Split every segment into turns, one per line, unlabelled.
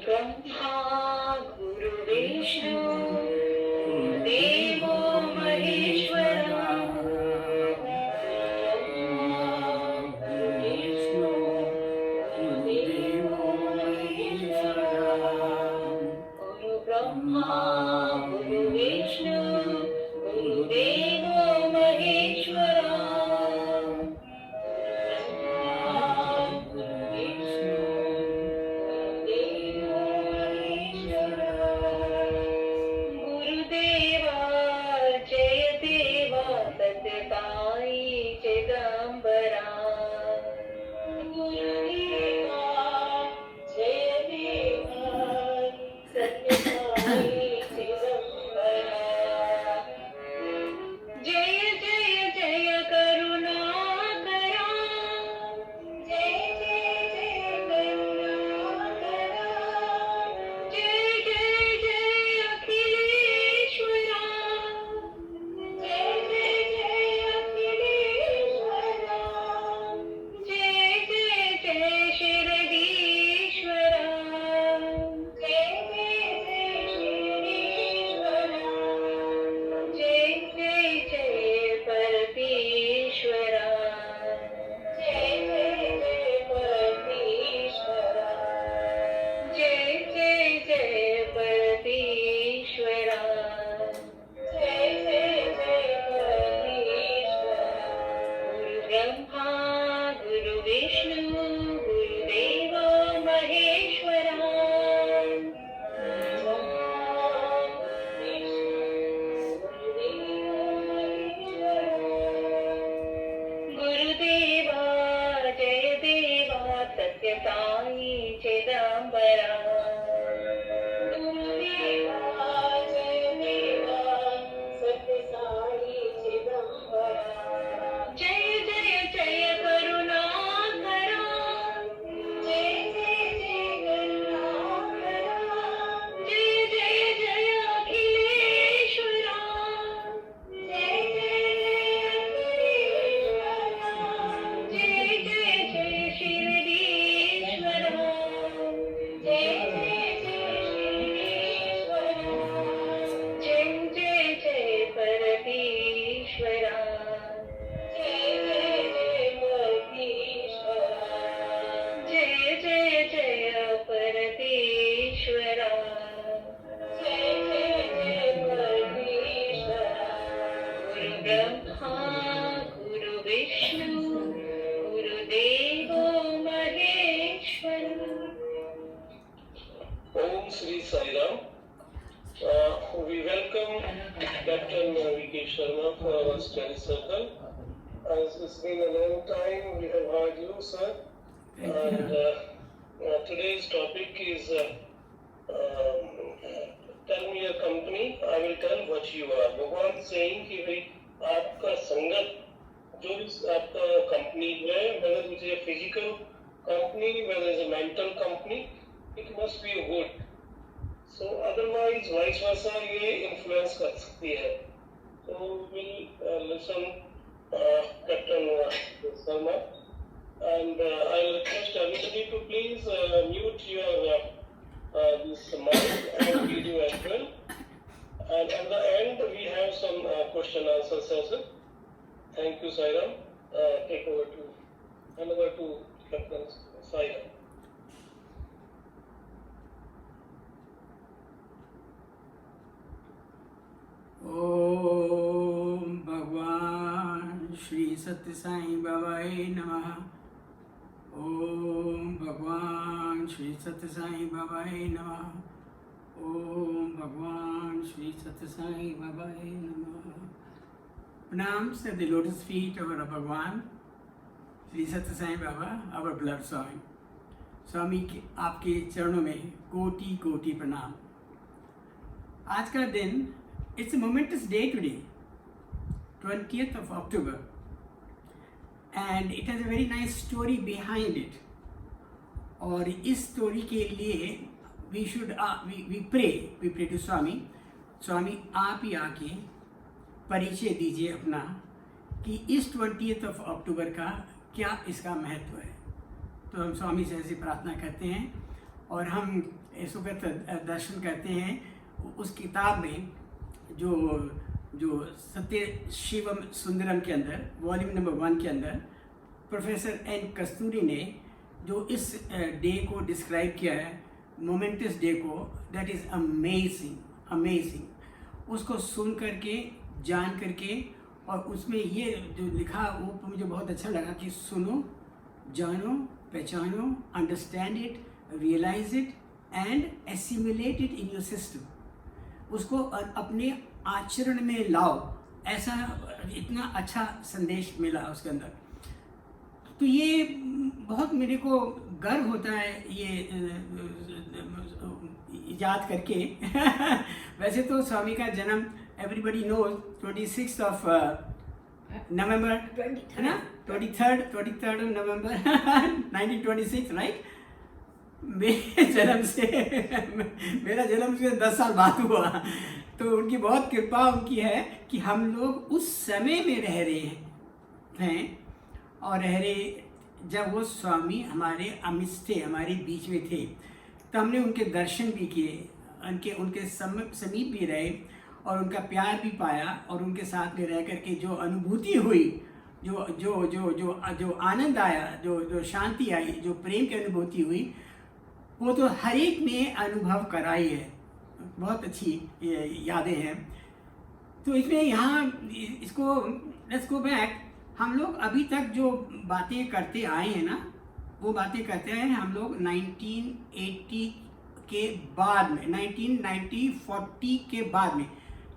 ब्रह्मा गुरु विष्णु देवो महेश्वरा गुरु ब्रह्मा गुरु विष्णु गुरु देवो महेश्वरा गुरुदेवा जय देवा सत्यसाई चिदंबरा गुरुदेवा जय देवा सत्यसाई चिदंबरा जय जय जय करुणाकरा जय जय जय करुणाकरा जय जय जय अखिलेश्वरा जय जय जय अखिलेश्वरा जय जय जय शिरडीश्वरा जय जय जय शिरडीश्वरा जय जय जय परमेश्वरा जय जय जय परमेश्वरा जय जय जय परमेश्वरा जय जय जय परमेश्वरा गुरु ब्रह्मा गुरु विष्णु गुरुदेवो महेश्वरा गुरुदेवा जय देवा सत्य साई चिदंबरा गुरुदेवा जय देवा सत्य साई चिदंबरा जय जय जय करुणाकरा जय जय जय करुणाकरा जय जय जय अखिलेश्वरा जय जय जय जय जय शिरडीश्वरा जय जय जय शिरडीश्वरा जय जय जय परमेश्वरा जय जय जय परमेश्वरा जय जय जय परमेश्वरा जय जय जय परमेश्वरा गुरु ब्रह्मा गुरु Vishnu गुरुदेवो Maheshwara
Om Sri Sai Ram. We welcome Captain V.K. Sharma for our study circle. As it's been a long time, we have heard you, sir. And today's topic is tell me your company. I will tell what you are. Bhagwan saying कि भाई आपका संगत जो भी आपका company है, whether it is a physical company, whether it is a mental company, it must be good. So otherwise vice versa ये influence कर सकती है. So we'll listen Captain Sharma, and I'll request everybody to please mute your this mic and video as well. And at the end we have some question answer session. Thank you, Sairam. Hand over to Captain Sairam.
ओम भगवान श्री सत्य साई बाबाए नमः। ओम भगवान श्री सत्य साई बाबाए नमः। ओम भगवान श्री सत्य साई बाबाए नमः। प्रणाम से the lotus feet of our भगवान श्री सत्य Sai Baba, our blood soil। स्वामी के आपके चरणों में कोटि कोटि प्रणाम। आज का दिन it's a moments day today, 20th of October, and it has a very nice story behind it. और इस स्टोरी के लिए we should we pray to स्वामी आप ही आके परिचय दीजिए अपना कि इस 20th of October का क्या इसका महत्व है। तो हम स्वामी से ऐसी प्रार्थना करते हैं और हम यीशु का दर्शन करते हैं उस किताब में जो सत्य शिवम सुंदरम के अंदर वॉल्यूम नंबर 1 के अंदर प्रोफेसर एन कस्तूरी ने जो इस डे को डिस्क्राइब किया है, मोमेंटस डे को, दैट इज़ अमेजिंग। उसको सुन करके, जान करके, और उसमें ये जो लिखा वो मुझे बहुत अच्छा लगा कि सुनो, जानो, पहचानो, understand it, realise it and assimilate it in your system. उसको अपने आचरण में लाओ, ऐसा इतना अच्छा संदेश मिला उसके अंदर। तो ये बहुत मेरे को गर्व होता है ये याद करके। वैसे तो स्वामी का जन्म एवरीबडी नोज 26 of November, है ना, 23rd of November 1926, राइट। मेरा जन्म से 10 साल बाद हुआ। तो उनकी बहुत कृपा उनकी है कि हम लोग उस समय में रह रहे हैं और रह रहे जब वो स्वामी हमारे अमित थे, हमारे बीच में थे, तो हमने उनके दर्शन भी किए, उनके समीप भी रहे और उनका प्यार भी पाया और उनके साथ में रह करके जो अनुभूति हुई, जो आनंद आया, जो शांति आई, जो प्रेम की अनुभूति हुई, वो तो हर एक ने अनुभव कराई है। बहुत अच्छी यादें हैं। तो इसमें यहाँ इसको लेट्स गो बैक। हम लोग अभी तक जो बातें करते आए हैं ना, वो बातें करते हैं हम लोग 1980 के बाद में, 1940 के बाद में,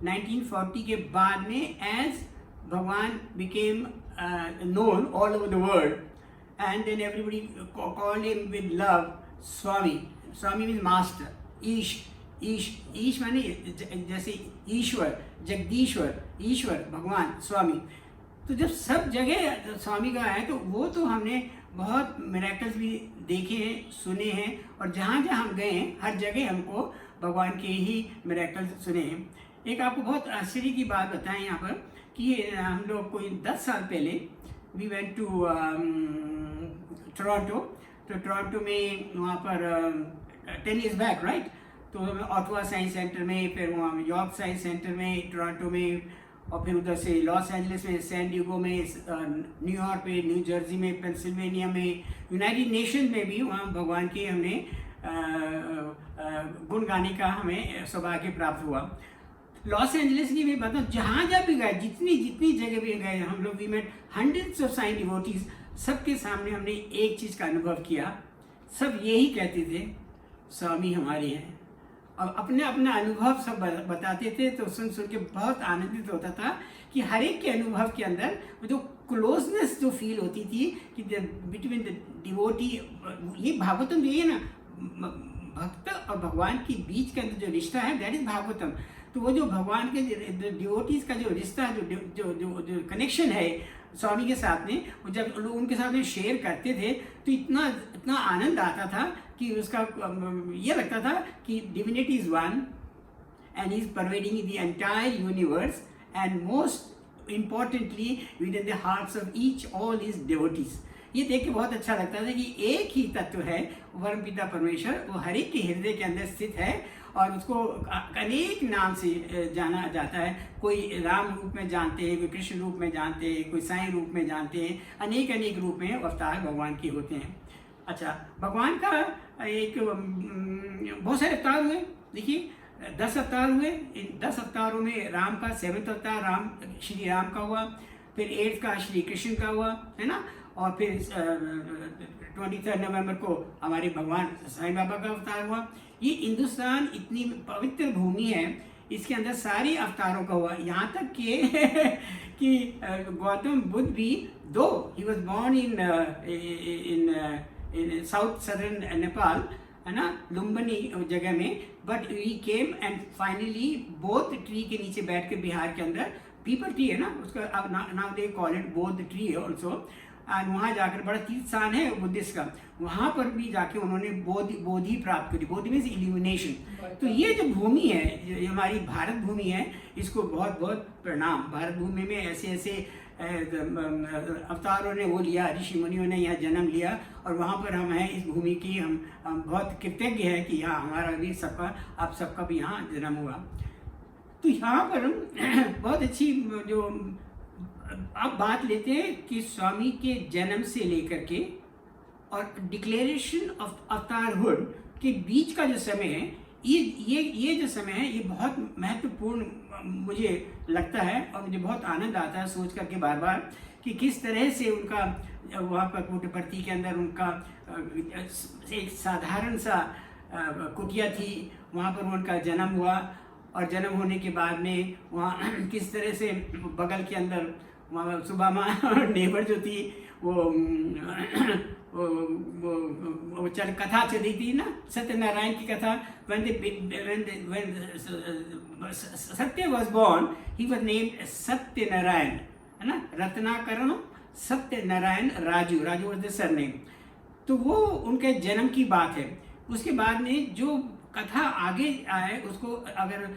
1940 के बाद में एज भगवान became known all over the world, and then everybody called him with love Swami. Swami means master. ईश माने जैसे ईश्वर, जगदीश्वर, ईश्वर, भगवान, स्वामी। तो जब सब जगह स्वामी का है तो वो तो हमने बहुत मिरेकल्स भी देखे हैं, सुने हैं, और जहाँ जहाँ हम गए हैं हर जगह हमको भगवान के ही मिरेकल्स सुने हैं। एक आपको बहुत आश्चर्य की बात बताएं यहाँ पर कि हम लोग कोई 10 साल पहले वी वेंट टू टोरंटो। तो टोरंटो में वहाँ पर 10 years बैक, राइट। तो ऑटवा साइंस सेंटर में, फिर वहाँ यॉर्क साइंस सेंटर में टोरंटो में, और फिर उधर से लॉस एंजलिस में, सैन डिएगो में, न्यूयॉर्क में, न्यू जर्सी में, पेंसिल्वेनिया में, यूनाइटेड नेशन में भी वहाँ भगवान के हमने गुण गाने का हमें सौभाग्य प्राप्त हुआ। लॉस एंजलिस की भी बताऊँ, जहाँ जहाँ भी गए, जितनी जगह भी गए हम लोग, we met hundreds of saint devotees. सबके सामने हमने एक चीज़ का अनुभव किया, सब यही कहते थे, स्वामी हमारे हैं, और अपने अपना अनुभव सब बताते थे। तो सुन के बहुत आनंदित होता था कि हर एक के अनुभव के अंदर जो क्लोजनेस जो फील होती थी कि बिटवीन द डिवोटी, ये भागवतम जो है ना, भक्त और भगवान के बीच के अंदर जो रिश्ता है, दैट इज भागवतम। तो वो जो भगवान के डिवोटीज का जो रिश्ता, जो कनेक्शन है स्वामी के साथ में, वो जब लोग उनके साथ में शेयर करते थे तो इतना आनंद आता था कि उसका ये लगता था कि divinity is one and is pervading the entire universe and most importantly with in the hearts of each all his devotees. ये देख के बहुत अच्छा लगता था कि एक ही तत्व है परम पिता परमेश्वर, वो हर एक के हृदय के अंदर स्थित है और उसको अनेक नाम से जाना जाता है। कोई राम रूप में जानते हैं, कोई कृष्ण रूप में जानते हैं, कोई साईं रूप में जानते हैं, अनेक रूप में अवतार भगवान के होते हैं। अच्छा, भगवान का एक बहुत सारे अवतार हुए। देखिए 10 अवतार हुए। इन 10 अवतारों में राम का 7वां अवतार श्री राम का हुआ, फिर 8th का श्री कृष्ण का हुआ, है ना, और फिर 23 नवंबर को हमारे भगवान साईं बाबा का अवतार हुआ। ये हिंदुस्तान इतनी पवित्र भूमि है, इसके अंदर सारे अवतारों का हुआ। यहाँ तक कि गौतम बुद्ध भी, दो he was born in south southern Nepal, है ना, लुम्बिनी जगह में, but we came and finally Bodh tree के नीचे बैठ के बिहार के अंदर, पीपल ट्री है ना उसका, अब नाउ दे कॉल इट बोध ट्री ऑल्सो, और वहाँ जाकर बड़ा तीर्थ स्थान है बुद्धिस्ट का, वहाँ पर भी जाके उन्होंने बोधि प्राप्त करी। बोधि मीन्स इल्यूमिनेशन। तो ये जो भूमि है, ये हमारी भारत भूमि है, इसको बहुत बहुत प्रणाम। भारत भूमि में ऐसे ऐसे अवतारों ने वो लिया, ऋषि मुनियों ने यहाँ जन्म लिया, और वहाँ पर हम हैं इस भूमि की, हम बहुत कृतज्ञ हैं कि यहाँ हमारा भी सबका, आप सबका भी यहाँ जन्म हुआ। तो यहाँ पर हम बहुत अच्छी जो अब बात लेते हैं कि स्वामी के जन्म से लेकर के और डिक्लेरेशन ऑफ अवतारहुड के बीच का जो समय है, ये जो समय है, ये बहुत महत्वपूर्ण मुझे लगता है, और मुझे बहुत आनंद आता है सोच करके बार बार कि किस तरह से उनका वहाँ पर पुट्टपर्ती के अंदर उनका एक साधारण सा कुटिया थी, वहाँ पर उनका जन्म हुआ, और जन्म होने के बाद में वहाँ किस तरह से बगल के अंदर वहाँ सुबामा नेबर जो थी वो चल कथा चल रही थी ना, सत्यनारायण की कथा। when Satya was born, he was named Satyanarayan, है ना, रत्नाकरण Satyanarayan Raju was the surname। तो वो उनके जन्म की बात है। उसके बाद में जो कथा आगे आए उसको अगर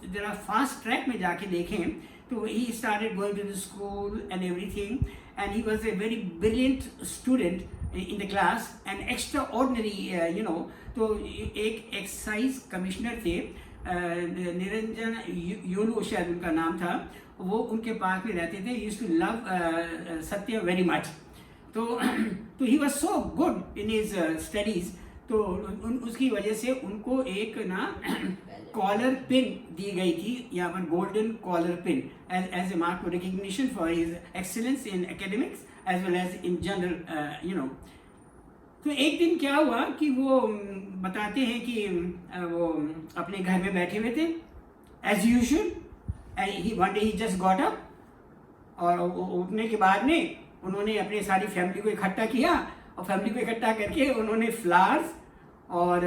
जरा फास्ट ट्रैक में जाके देखें तो he started going to the school and everything, and he was a very brilliant student in the class and extraordinary, तो एक एक्साइज कमिश्नर थे, निरंजन योनो शायद उनका नाम था, वो उनके पास में रहते थे। यूज्ड टू लव सत्य वेरी मच। तो ही was so good in his studies, तो उसकी वजह से उनको एक ना कॉलर पिन दी गई थी, यहाँ पर golden collar pin as a mark of recognition for his excellence in academics as well as in general, तो एक दिन क्या हुआ कि वो बताते हैं कि वो अपने घर में बैठे हुए थे एज यूजुअल, वन डे ही जस्ट गॉट अप, और उठने के बाद में उन्होंने अपनी सारी फैमिली को इकट्ठा किया, और फैमिली को इकट्ठा करके उन्होंने फ्लावर्स और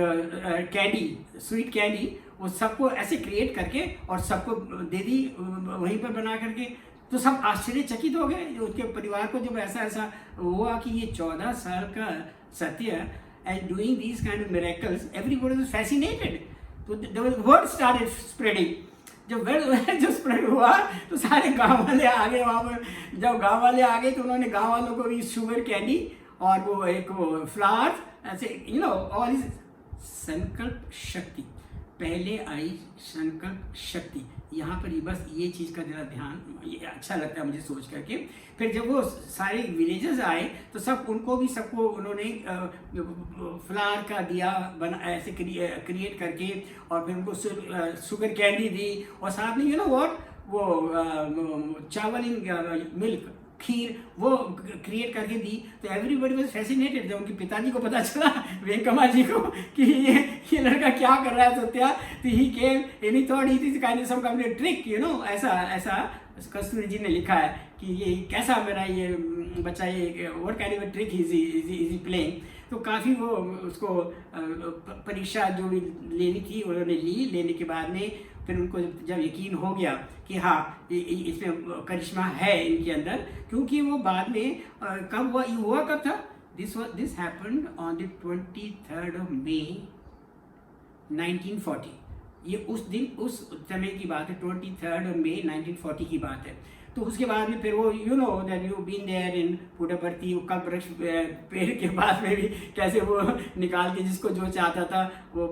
कैंडी, स्वीट कैंडी, वो सबको ऐसे क्रिएट करके और सबको दे दी वहीं पर बना करके। तो सब आश्चर्यचकित हो गए उसके परिवार को, जब ऐसा हुआ कि ये 14 साल का सत्य and doing these kind of miracles, everybody was fascinated. तो द वर्ड स्टार्टेड स्प्रेडिंग। जब वर्ड जो स्प्रेड हुआ तो सारे गांव वाले आ गए वहाँ पर। जब गांव वाले आ गए तो उन्होंने गांव वालों को भी शुगर कैंडी और वो एक वो फ्लावर ऐसे ऑल इज संकल्प शक्ति। पहले आई संकल्प शक्ति, यहाँ पर ही बस ये चीज़ का जरा ध्यान, ये अच्छा लगता है मुझे सोच करके। फिर जब वो सारे विलेजेस आए तो सब उनको भी सबको उन्होंने फ्लावर का दिया बना ऐसे क्रिएट करके, और फिर उनको शुगर कैंडी दी, और साथ में वो चावल इन मिल्क खीर वो क्रिएट करके दी। तो एवरीबॉडी वाज फैसिनेटेड। जब उनके पिताजी को पता चला, वेंकम्मा जी को, कि ये लड़का क्या कर रहा है सत्या, तो he came and he thought it is kind of some kind of trick, ऐसा कस्तूरी जी ने लिखा है कि ये कैसा मेरा ये बच्चा, ये what kind of trick is playing. तो काफ़ी वो उसको परीक्षा जो भी लेनी थी उन्होंने लेने के बाद में फिर उनको जब यकीन हो गया कि हाँ इसमें करिश्मा है इनके अंदर, क्योंकि वो बाद में कब हुआ कब था, this happened on the 23rd of May 1940। ये उस दिन उस समय की बात है, 23rd of May 1940 की बात है। तो उसके बाद में फिर वो that you been there in Puttaparthi, कल्प वृक्ष पेड़ के पास में भी कैसे वो निकाल के जिसको जो चाहता था वो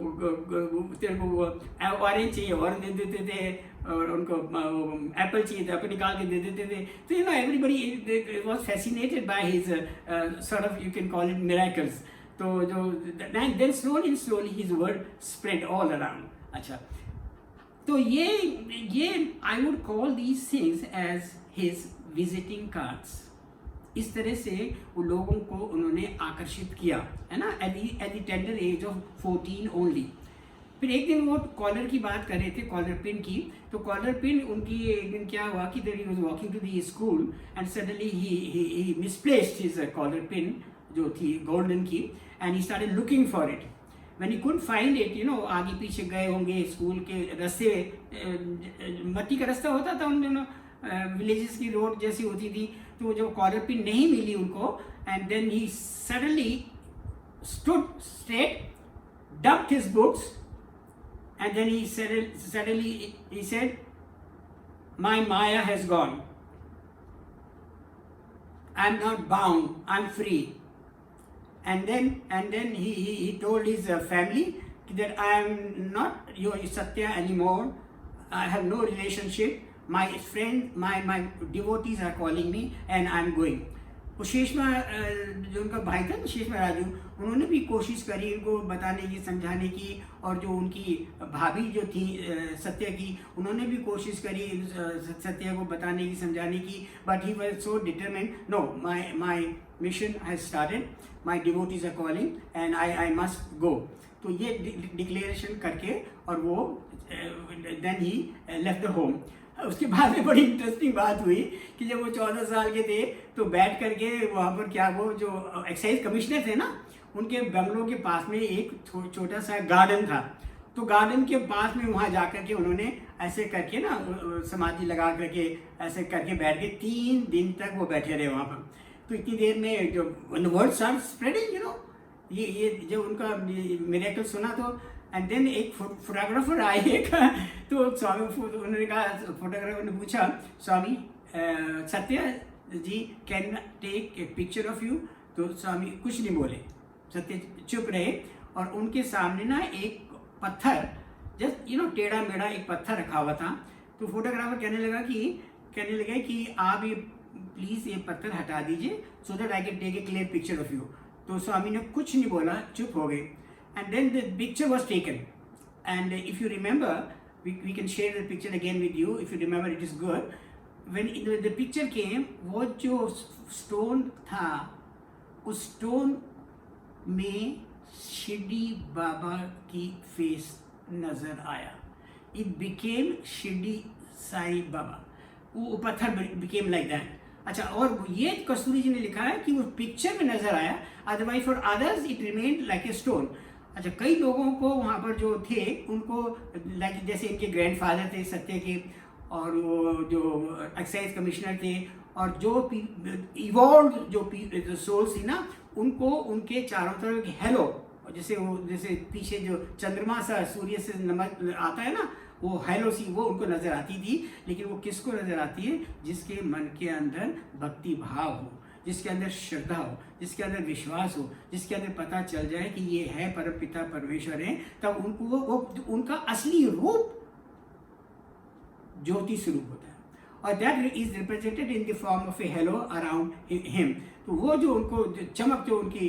तेरे को वो ऑरेंज चाहिए ऑरेंज दे देते थे, और उनको एप्पल चाहिए था एप्पल निकाल के दे देते थे। तो everybody was fascinated by his sort of, you can call it miracles. तो जो then slowly his word spread all around. अच्छा, तो ये I would call these things as his visiting cards. इस तरह से वो लोगों को उन्होंने आकर्षित किया, है ना, at the tender as of 14 only. फिर एक दिन वो कॉलर की बात कर रहे थे, कॉलर पिन की। तो कॉलर पिन उनकी एक दिन क्या हुआ कि he was walking to the school and suddenly he misplaced his collar pin जो थी गोल्डन की, and he started looking for it. when he couldn't find it, you know, आगे पीछे गए होंगे स्कूल के रास्ते, मट्टी का रास्ता होता था उन दोनों विलेजेस की रोड जैसी होती थी, तो जब कॉर्नर पिन नहीं मिली उनको, and then he suddenly stood straight, dumped his books, and then he suddenly he said, my Maya has gone, I'm not bound, I'm free. And then he told his family that I am not your Satya anymore, I have no relationship, my friend, my devotees are calling me and I am going. वो शेषमा जो उनका भाई था शेषमा राजू, उन्होंने भी कोशिश करी उनको बताने की, समझाने की, और जो उनकी भाभी जो थी सत्या की, उन्होंने भी कोशिश करी सत्या को बताने की, समझाने की, but he was so determined, no my mission has started, my devotees are calling and I must go. तो ये डिक्लेरेशन करके और वो then he left the home. उसके बाद में बड़ी इंटरेस्टिंग बात हुई कि जब वो 14 साल के थे तो बैठ करके वहाँ पर क्या, वो जो एक्साइज कमिश्नर थे ना, उनके बंगलों के पास में एक छोटा सा गार्डन था. तो गार्डन के पास में वहाँ जा करके उन्होंने ऐसे करके ना समाधि लगा करके ऐसे करके बैठ गए. 3 दिन तक वो बैठे रहे वहाँ पर. तो इतनी देर में जो word start spreading, you know, ये जब उनका मिरेकल सुना तो, एंड देन एक फोटोग्राफर आए एक, तो स्वामी उन्होंने कहा, फोटोग्राफर ने पूछा, Swami Satya ji can take a picture of you. तो स्वामी कुछ नहीं बोले, सत्य चुप रहे, और उनके सामने ना एक पत्थर, जस्ट यू नो टेढ़ा मेढ़ा एक पत्थर रखा हुआ था. तो फोटोग्राफर कहने लगा कि आप ये प्लीज़ ये पत्थर हटा दीजिए so that I can take a clear picture of you. तो स्वामी ने कुछ नहीं बोला, चुप हो गए. And then the picture was taken, and if you remember, we can share the picture again with you. If you remember, it is good. When the picture came, वो जो stone था, उस stone में शिरडी बाबा की face नजर आया. It became Shirdi Sai Baba. वो पत्थर became like that. अच्छा, और ये कस्तूरी जी ने लिखा है कि वो पिक्चर में नजर आया, otherwise for others it remained like a stone. अच्छा, कई लोगों को वहाँ पर जो थे उनको लाइक जैसे इनके ग्रैंडफादर थे सत्य के, और वो जो एक्साइज कमिश्नर थे, और जो इवॉल्व जो सोल्स थी ना, उनको उनके चारों तरफ हेलो, जैसे पीछे जो चंद्रमा सा सूर्य से नमक आता है ना, वो हेलो सी वो उनको नजर आती थी. लेकिन वो किसको नजर आती है? जिसके मन के अंदर भक्ति भाव हो, जिसके अंदर श्रद्धा हो, जिसके अंदर विश्वास हो, जिसके अंदर पता चल जाए कि ये है परमपिता परमेश्वर है, तब उनको वो उनका असली रूप ज्योति स्वरूप होता है, और that is represented in the form of A hello around him. तो वो जो उनको चमक जो उनकी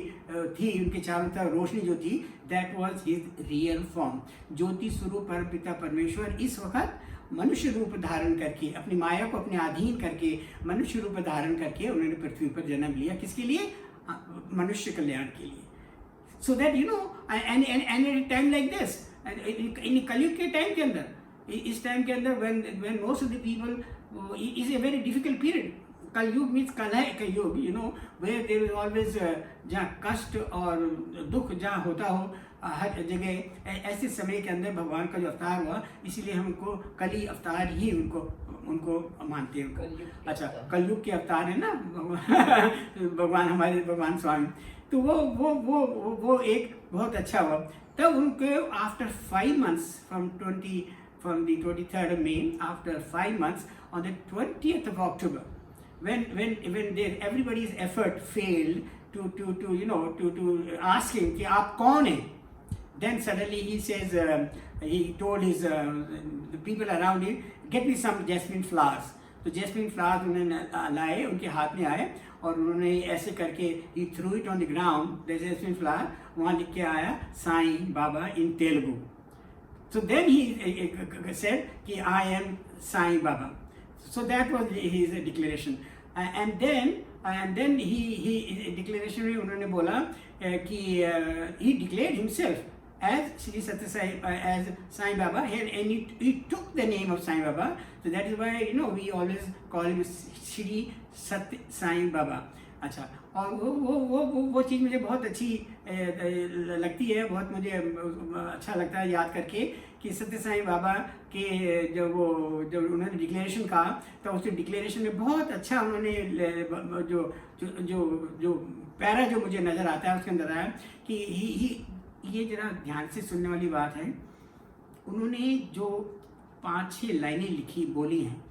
थी, उनके चारों तरफ रोशनी जो थी, that was his real form. ज्योति स्वरूप परमपिता परमेश्वर इस वक्त मनुष्य रूप धारण करके, अपनी माया को अपने अधीन करके, मनुष्य रूप धारण करके उन्होंने पृथ्वी पर जन्म लिया. किसके लिए? मनुष्य कल्याण के लिए. So that you know, and at time like this, in Kalyug के टाइम के अंदर, इस टाइम के अंदर when most of the people is a very difficult period. Kalyug means कलह का युग, you know, where there is always, जहाँ कष्ट और दुख जहाँ होता हो हर जगह, ऐसे समय के अंदर भगवान का जो अवतार हुआ, इसीलिए हम उनको कली अवतार ही उनको मानते हैं. अच्छा, कलयुग के अवतार है ना भगवान, हमारे भगवान स्वामी. तो वो एक बहुत अच्छा हुआ. तब उनको after 5 months from the 23rd of May, after 5 months, on the 20th of October, when everybody's effort failed to you know to ask him कि आप कौन हैं, then suddenly he says, he told his the people around him, get me some jasmine flowers. तो jasmine flowers उन्होंने लाए, उनके हाथ में आए, और उन्होंने ऐसे करके he threw it on the ground, the jasmine flower, वहाँ लिख के आया Sai Baba in Telugu. So then he said कि I am Sai Baba. So that was his declaration. And then he declaration में उन्होंने बोला कि he declared himself as Shri Satya Sai, as Sai Baba, and he took the name of Sai Baba. So that is why, you know, we always call him Shri Satya Sai Baba. अच्छा, और वो चीज़ मुझे बहुत अच्छी लगती है, बहुत मुझे अच्छा लगता है याद करके कि सत्य साईं बाबा के जब उन्होंने डिक्लेरेशन कहा तो उस डिक्लेरेशन में बहुत अच्छा उन्होंने जो जो जो जो पैरा जो मुझे नज़र आता है उसके अंदर आया कि ये जरा ध्यान से सुनने वाली बात है। उन्होंने जो 5-6 लाइनें लिखी बोली हैं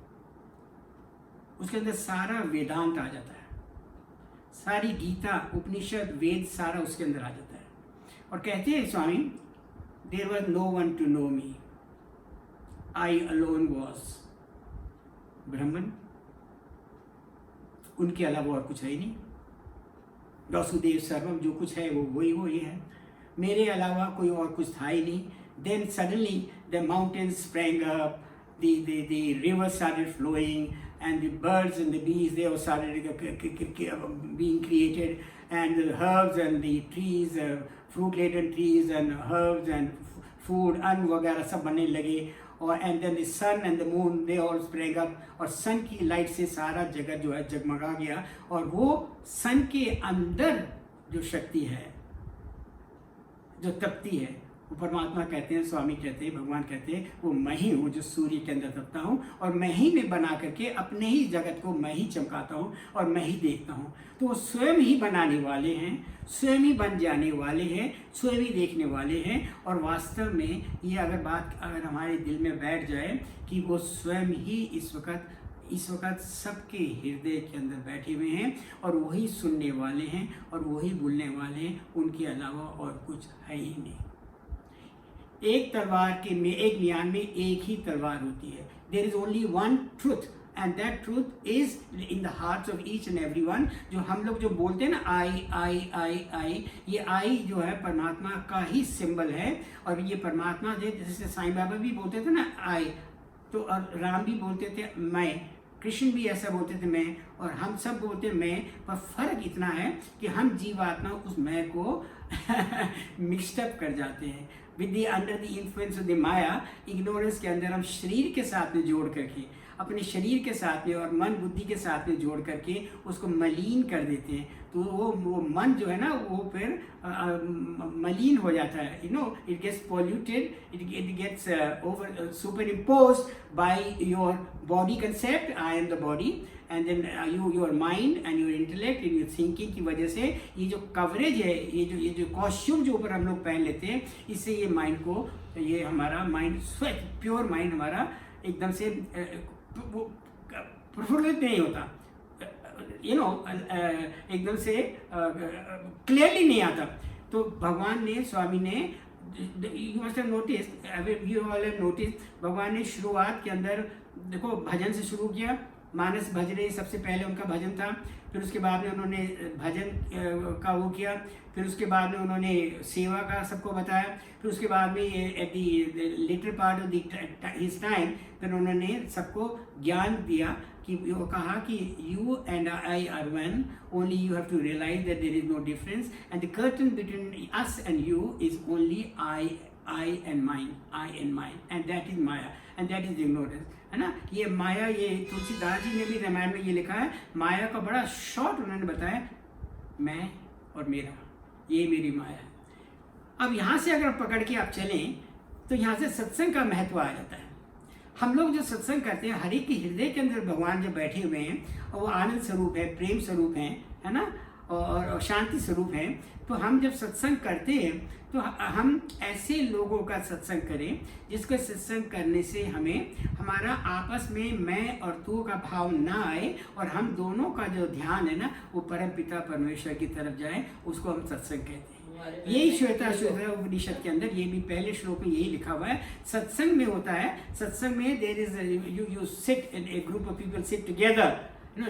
उसके अंदर सारा वेदांत आ जाता है, सारी गीता उपनिषद वेद सारा उसके अंदर आ जाता है। और कहते हैं Swami, there was no one to know me, I alone was Brahman, उनके अलावा और कुछ है ही नहीं। वासुदेव सर्वम, जो कुछ है वो वही है, मेरे अलावा कोई और कुछ था ही नहीं। Then suddenly the mountains sprang up, the rivers started flowing, and the birds and the bees, they all started being created, and the herbs and the trees, fruit-laden trees and herbs and food, अन्न वगैरह सब बनने लगे। और and then the sun and the moon, they all sprang up, और सन की light से सारा जगत जो है जगमगा गया। और वो सन के अंदर जो शक्ति है जो तपती है वो परमात्मा कहते हैं, स्वामी कहते हैं, भगवान कहते हैं, वो मैं ही हूँ जो सूर्य के अंदर तपता हूँ, और मैं ही में बना करके अपने ही जगत को मैं ही चमकाता हूँ और मैं ही देखता हूँ। तो वो स्वयं ही बनाने वाले हैं, स्वयं ही बन जाने वाले हैं, स्वयं ही देखने वाले हैं। और वास्तव में ये अगर हमारे दिल में बैठ जाए कि वो स्वयं ही इस वक्त सबके हृदय के अंदर बैठे हुए हैं, और वही सुनने वाले हैं और वही बोलने वाले हैं, उनके अलावा और कुछ है ही नहीं। एक तलवार के में एक म्यान में एक ही तलवार होती है। There is only one truth, and that truth is in the hearts of each and every one. जो हम लोग जो बोलते हैं ना आई आई आई आई, ये आई जो है परमात्मा का ही सिंबल है। और ये परमात्मा जैसे साईं बाबा भी बोलते थे ना आई, तो और राम भी बोलते थे मैं, कृष्ण भी ऐसा बोलते थे मैं, और हम सब बोलते मैं। पर फर्क इतना है कि हम जीवात्मा उस मैं को मिक्सअप कर जाते हैं with the under the influence of the maya, ignorance के अंदर हम शरीर के साथ में जोड़ करके, अपने शरीर के साथ में और मन बुद्धि के साथ में जोड़ करके उसको मलिन कर देते हैं। तो वो मन जो है ना वो फिर मलिन हो जाता है, it gets polluted, it gets over superimposed by your body concept, I am the body, and then your mind and your intellect and your thinking की वजह से ये जो कवरेज है, ये जो कॉस्ट्यूम जो ऊपर हम लोग पहन लेते हैं, इससे ये माइंड को, ये हमारा माइंड स्वच्छ प्योर माइंड हमारा एकदम से प्रफुल्लित नहीं होता, एकदम से क्लियरली नहीं आता। तो भगवान ने, स्वामी ने, you must have notice, you all have notice, भगवान ने शुरुआत के अंदर देखो भजन से शुरू किया। मानस भजरे सबसे पहले उनका भजन था, फिर उसके बाद में उन्होंने भजन का वो किया, फिर उसके बाद में उन्होंने सेवा का सबको बताया, फिर उसके बाद में at the later part of his time फिर उन्होंने सबको ज्ञान दिया कि वो कहा कि you and I are one, only you have to realise that there is no difference, and the curtain between us and you is only I and mind, and that is maya, and that is ignorance, है ना। ये माया, ये तुलसीदास जी ने भी रामायण में ये लिखा है, माया का बड़ा शॉर्ट उन्होंने बताया, मैं और मेरा, ये मेरी माया है। अब यहाँ से अगर पकड़ के आप चलें तो यहाँ से सत्संग का महत्व आ जाता है। हम लोग जो सत्संग करते हैं, हर एक के हृदय के अंदर भगवान जब बैठे हुए हैं और वो आनंद स्वरूप है, प्रेम स्वरूप है ना, और शांति स्वरूप है। तो हम जब सत्संग करते हैं तो हम ऐसे लोगों का सत्संग करें जिसको सत्संग करने से हमें हमारा आपस में मैं और तू का भाव ना आए, और हम दोनों का जो ध्यान है ना वो परम पिता परमेश्वर की तरफ जाए, उसको हम सत्संग कहते हैं। यही श्वेता उपनिषद के अंदर ये भी पहले श्लोक में यही लिखा हुआ है। सत्संग में होता है, सत्संग में there is you sit in a group of people sit together,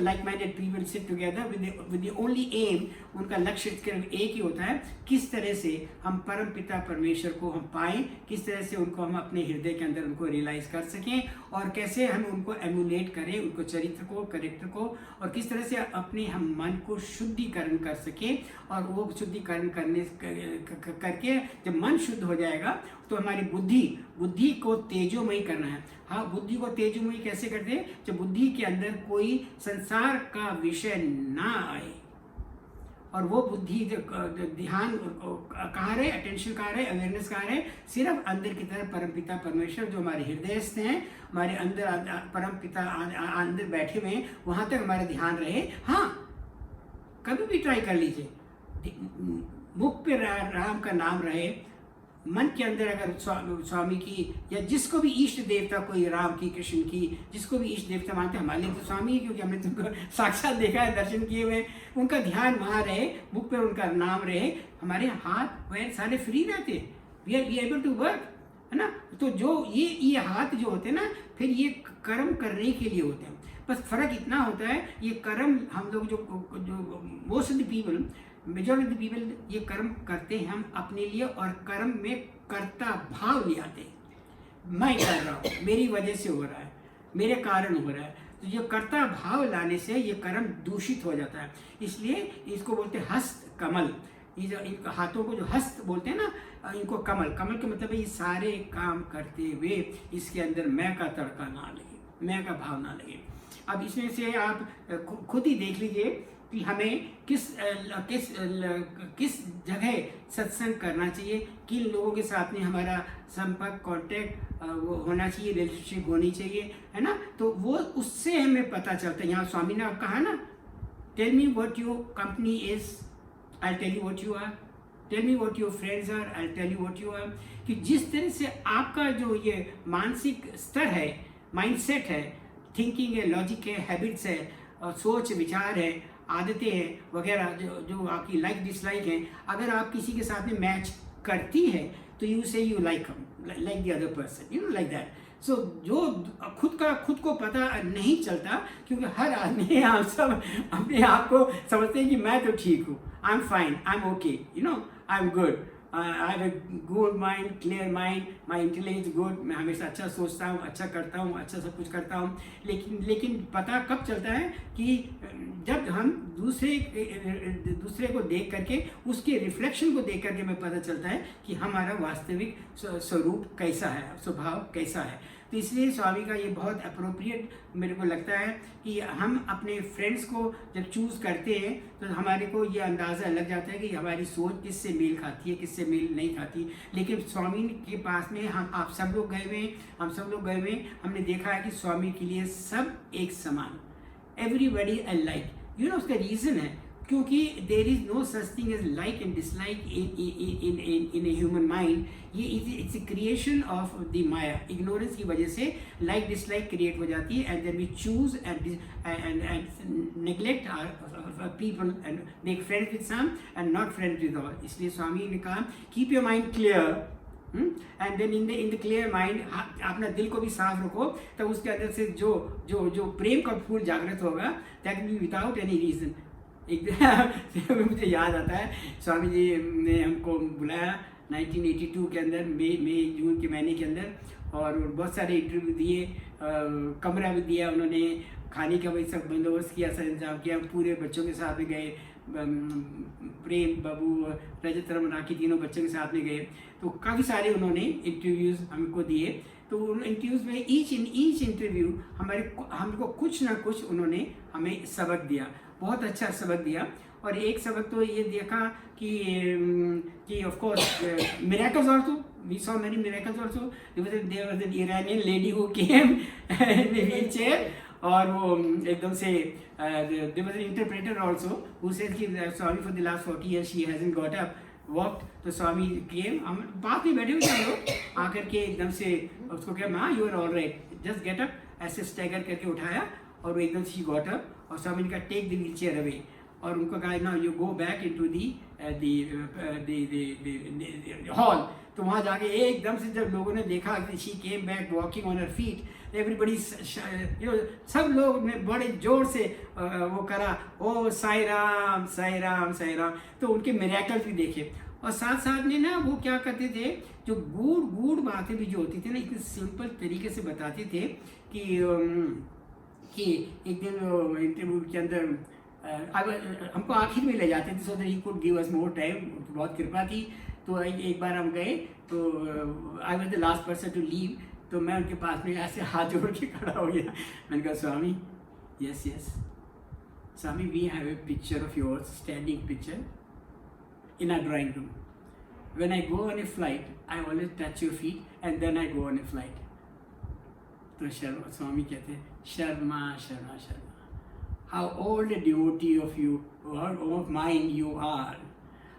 like-minded people sit together with the only aim, उनका लक्ष्य सिर्फ एक ही होता है, किस तरह से हम परम पिता परमेश्वर को हम पाएं, किस तरह से उनको हम अपने हृदय के अंदर उनको रियलाइज कर सकें, और कैसे हम उनको एमुलेट करें, उनको चरित्र को, करेक्टर को, और किस तरह से अपने हम मन को शुद्धिकरण कर सकें। और वो शुद्धिकरण करके जब मन शुद्ध हो जाएगा तो हमारी बुद्धि को तेजोमयी करना है। हाँ, बुद्धि को तेजोमयी कैसे करते हैं? जब बुद्धि के अंदर कोई संसार का विषय ना आए, और वो बुद्धि ध्यान कहाँ रहे, अटेंशन कहाँ रहे, अवेयरनेस कहाँ रहे, सिर्फ अंदर की तरफ परमपिता परमेश्वर जो हमारे हृदयस्थ हैं, हमारे अंदर परमपिता अंदर बैठे हुए हैं, वहाँ तक हमारा ध्यान रहे। हाँ, कभी भी ट्राई कर लीजिए, मुख पे राम का नाम रहे, मन के अंदर अगर स्वामी की या जिसको भी इष्ट देवता, कोई राम की, कृष्ण की, जिसको भी इष्ट देवता मानते हैं, हमारे लिए तो स्वामी है क्योंकि हमने तुमको साक्षात देखा है, दर्शन किए हुए, उनका ध्यान वहाँ रहे, मुख पर उनका नाम रहे, हमारे हाथ पैर सारे फ्री रहते हैं, we are able to work, है ना। तो जो ये हाथ जो होते हैं ना, फिर ये कर्म करने के लिए होते हैं। बस फर्क इतना होता है, ये कर्म हम लोग जो most of the people, majority of the people ये कर्म करते हैं हम अपने लिए, और कर्म में कर्ता भाव ले आते हैं। मैं कर रहा हूँ, मेरी वजह से हो रहा है, मेरे कारण हो रहा है, तो ये कर्ता भाव लाने से ये कर्म दूषित हो जाता है। इसलिए इसको बोलते हैं हस्त कमल। ये जो इन हाथों को जो हस्त बोलते हैं ना, इनको कमल, कमल के मतलब है ये सारे काम करते हुए इसके अंदर मैं का तड़का ना लगे, मैं का भाव ना लगे। अब इसमें से आप खुद ही देख लीजिए कि हमें किस जगह सत्संग करना चाहिए, किन लोगों के साथ में हमारा संपर्क, कांटेक्ट वो होना चाहिए, रिलेशनशिप होनी चाहिए, है ना। तो वो उससे हमें पता चलता है। यहाँ स्वामी ने कहा ना, tell me what your company is, I tell you what you are, tell me what your friends are, I tell you what you are. कि जिस तरह से आपका जो ये मानसिक स्तर है, माइंडसेट है, थिंकिंग है, लॉजिक है, हैबिट्स है, और सोच विचार है, आदतें हैं वगैरह, जो आपकी लाइक डिसलाइक है, अगर आप किसी के साथ में मैच करती है तो you say you like the other person, you know like that. So जो खुद को पता नहीं चलता, क्योंकि हर आदमी, हम सब अपने आप को समझते हैं कि मैं तो ठीक हूँ, I am fine, I am okay, you know, I am good, I have a good mind, clear mind, my intelligence good, मैं हमेशा अच्छा सोचता हूँ, अच्छा करता हूँ, अच्छा सब कुछ करता हूँ। लेकिन पता कब चलता है कि जब हम दूसरे को देख करके, उसके रिफ्लेक्शन को देख करके हमें पता चलता है कि हमारा वास्तविक स्वरूप कैसा है, स्वभाव कैसा है। तो इसलिए स्वामी का ये बहुत अप्रोप्रिएट मेरे को लगता है कि हम अपने फ्रेंड्स को जब चूज़ करते हैं तो हमारे को ये अंदाज़ा लग जाता है कि हमारी सोच किससे मेल खाती है, किससे मेल नहीं खाती। लेकिन स्वामी के पास में आप सब लोग गए हुए, हम सब लोग गए हुए, हमने देखा है कि स्वामी के लिए सब एक समान, एवरीबडी अलाइक। यू नो उसका रीज़न है क्योंकि there is no such thing as like and dislike in a human mind. ये it's a creation of the maya, ignorance की वजह से लाइक डिसलाइक क्रिएट हो जाती है, and then we choose and neglect our people and make friends with some and not friends with all. इसलिए स्वामी ने कहा keep your mind clear, and then in the clear mind, अपना दिल को भी साफ रखो, तो उसके अंदर से जो प्रेम का फूल जागृत होगा, that will be without any reason. एक दिन मुझे याद आता है, स्वामी जी ने हमको बुलाया 1982 के अंदर, मई जून के महीने के अंदर, और बहुत सारे इंटरव्यू दिए, कमरा भी दिया उन्होंने, खाने का भी सब बंदोबस्त किया, सब इंतजाम किया, पूरे बच्चों के साथ में गए, प्रेम बाबू, रजत रमन राखी, तीनों बच्चों के साथ में गए। तो काफ़ी सारे उन्होंने इंटरव्यूज़ हमको दिए। तो उन इंटरव्यूज़ में ईच इंटरव्यू हमको कुछ ना कुछ उन्होंने हमें सबक दिया, बहुत अच्छा सबक दिया। और एक सबक तो ये देखा कि of course miracles also, we saw many miracles also. There was an Iranian lady who came in a wheelchair, और वो एकदम से there was an interpreter also who said कि Swami for the last 40 years she hasn't got up walked. तो स्वामी केम, हम बात में बैठे हुए थे हम लोग, आकर के एकदम से उसको क्या, माँ you are all right, just get up, ऐसे स्टैगर करके उठाया, और वो एकदम से गॉट अप, और स्वामी ने कहा take the wheelchair away, और उनको कहा ना you go back into the hall. तो वहाँ जाके एकदम से जब लोगों ने देखा कि she came back walking on her feet, everybody सब लोग ने बड़े जोर से वो करा, ओ साई राम साई राम साई राम। तो उनके मिरेकल्स भी देखे, और साथ साथ में ना वो क्या करते थे, जो गूढ़ बातें भी जो होती थी ना, इतने सिंपल तरीके से बताते थे कि एक दिन इंटरव्यू के अंदर हमको आखिर में ले जाते थे, so that he could give us more time, बहुत कृपा थी। तो एक बार हम गए, तो I was the last person to leave, तो मैं उनके पास में ऐसे हाथ जोड़ के खड़ा हो गया। मैंने कहा Swami, yes yes, Swami, we have a picture of yours, standing picture, in our drawing room. When I go on a flight, I always touch your feet and then I go on a flight. तो स्वामी कहते हैं, Sharma Sharma Sharma, how old a devotee of you, of mine you are.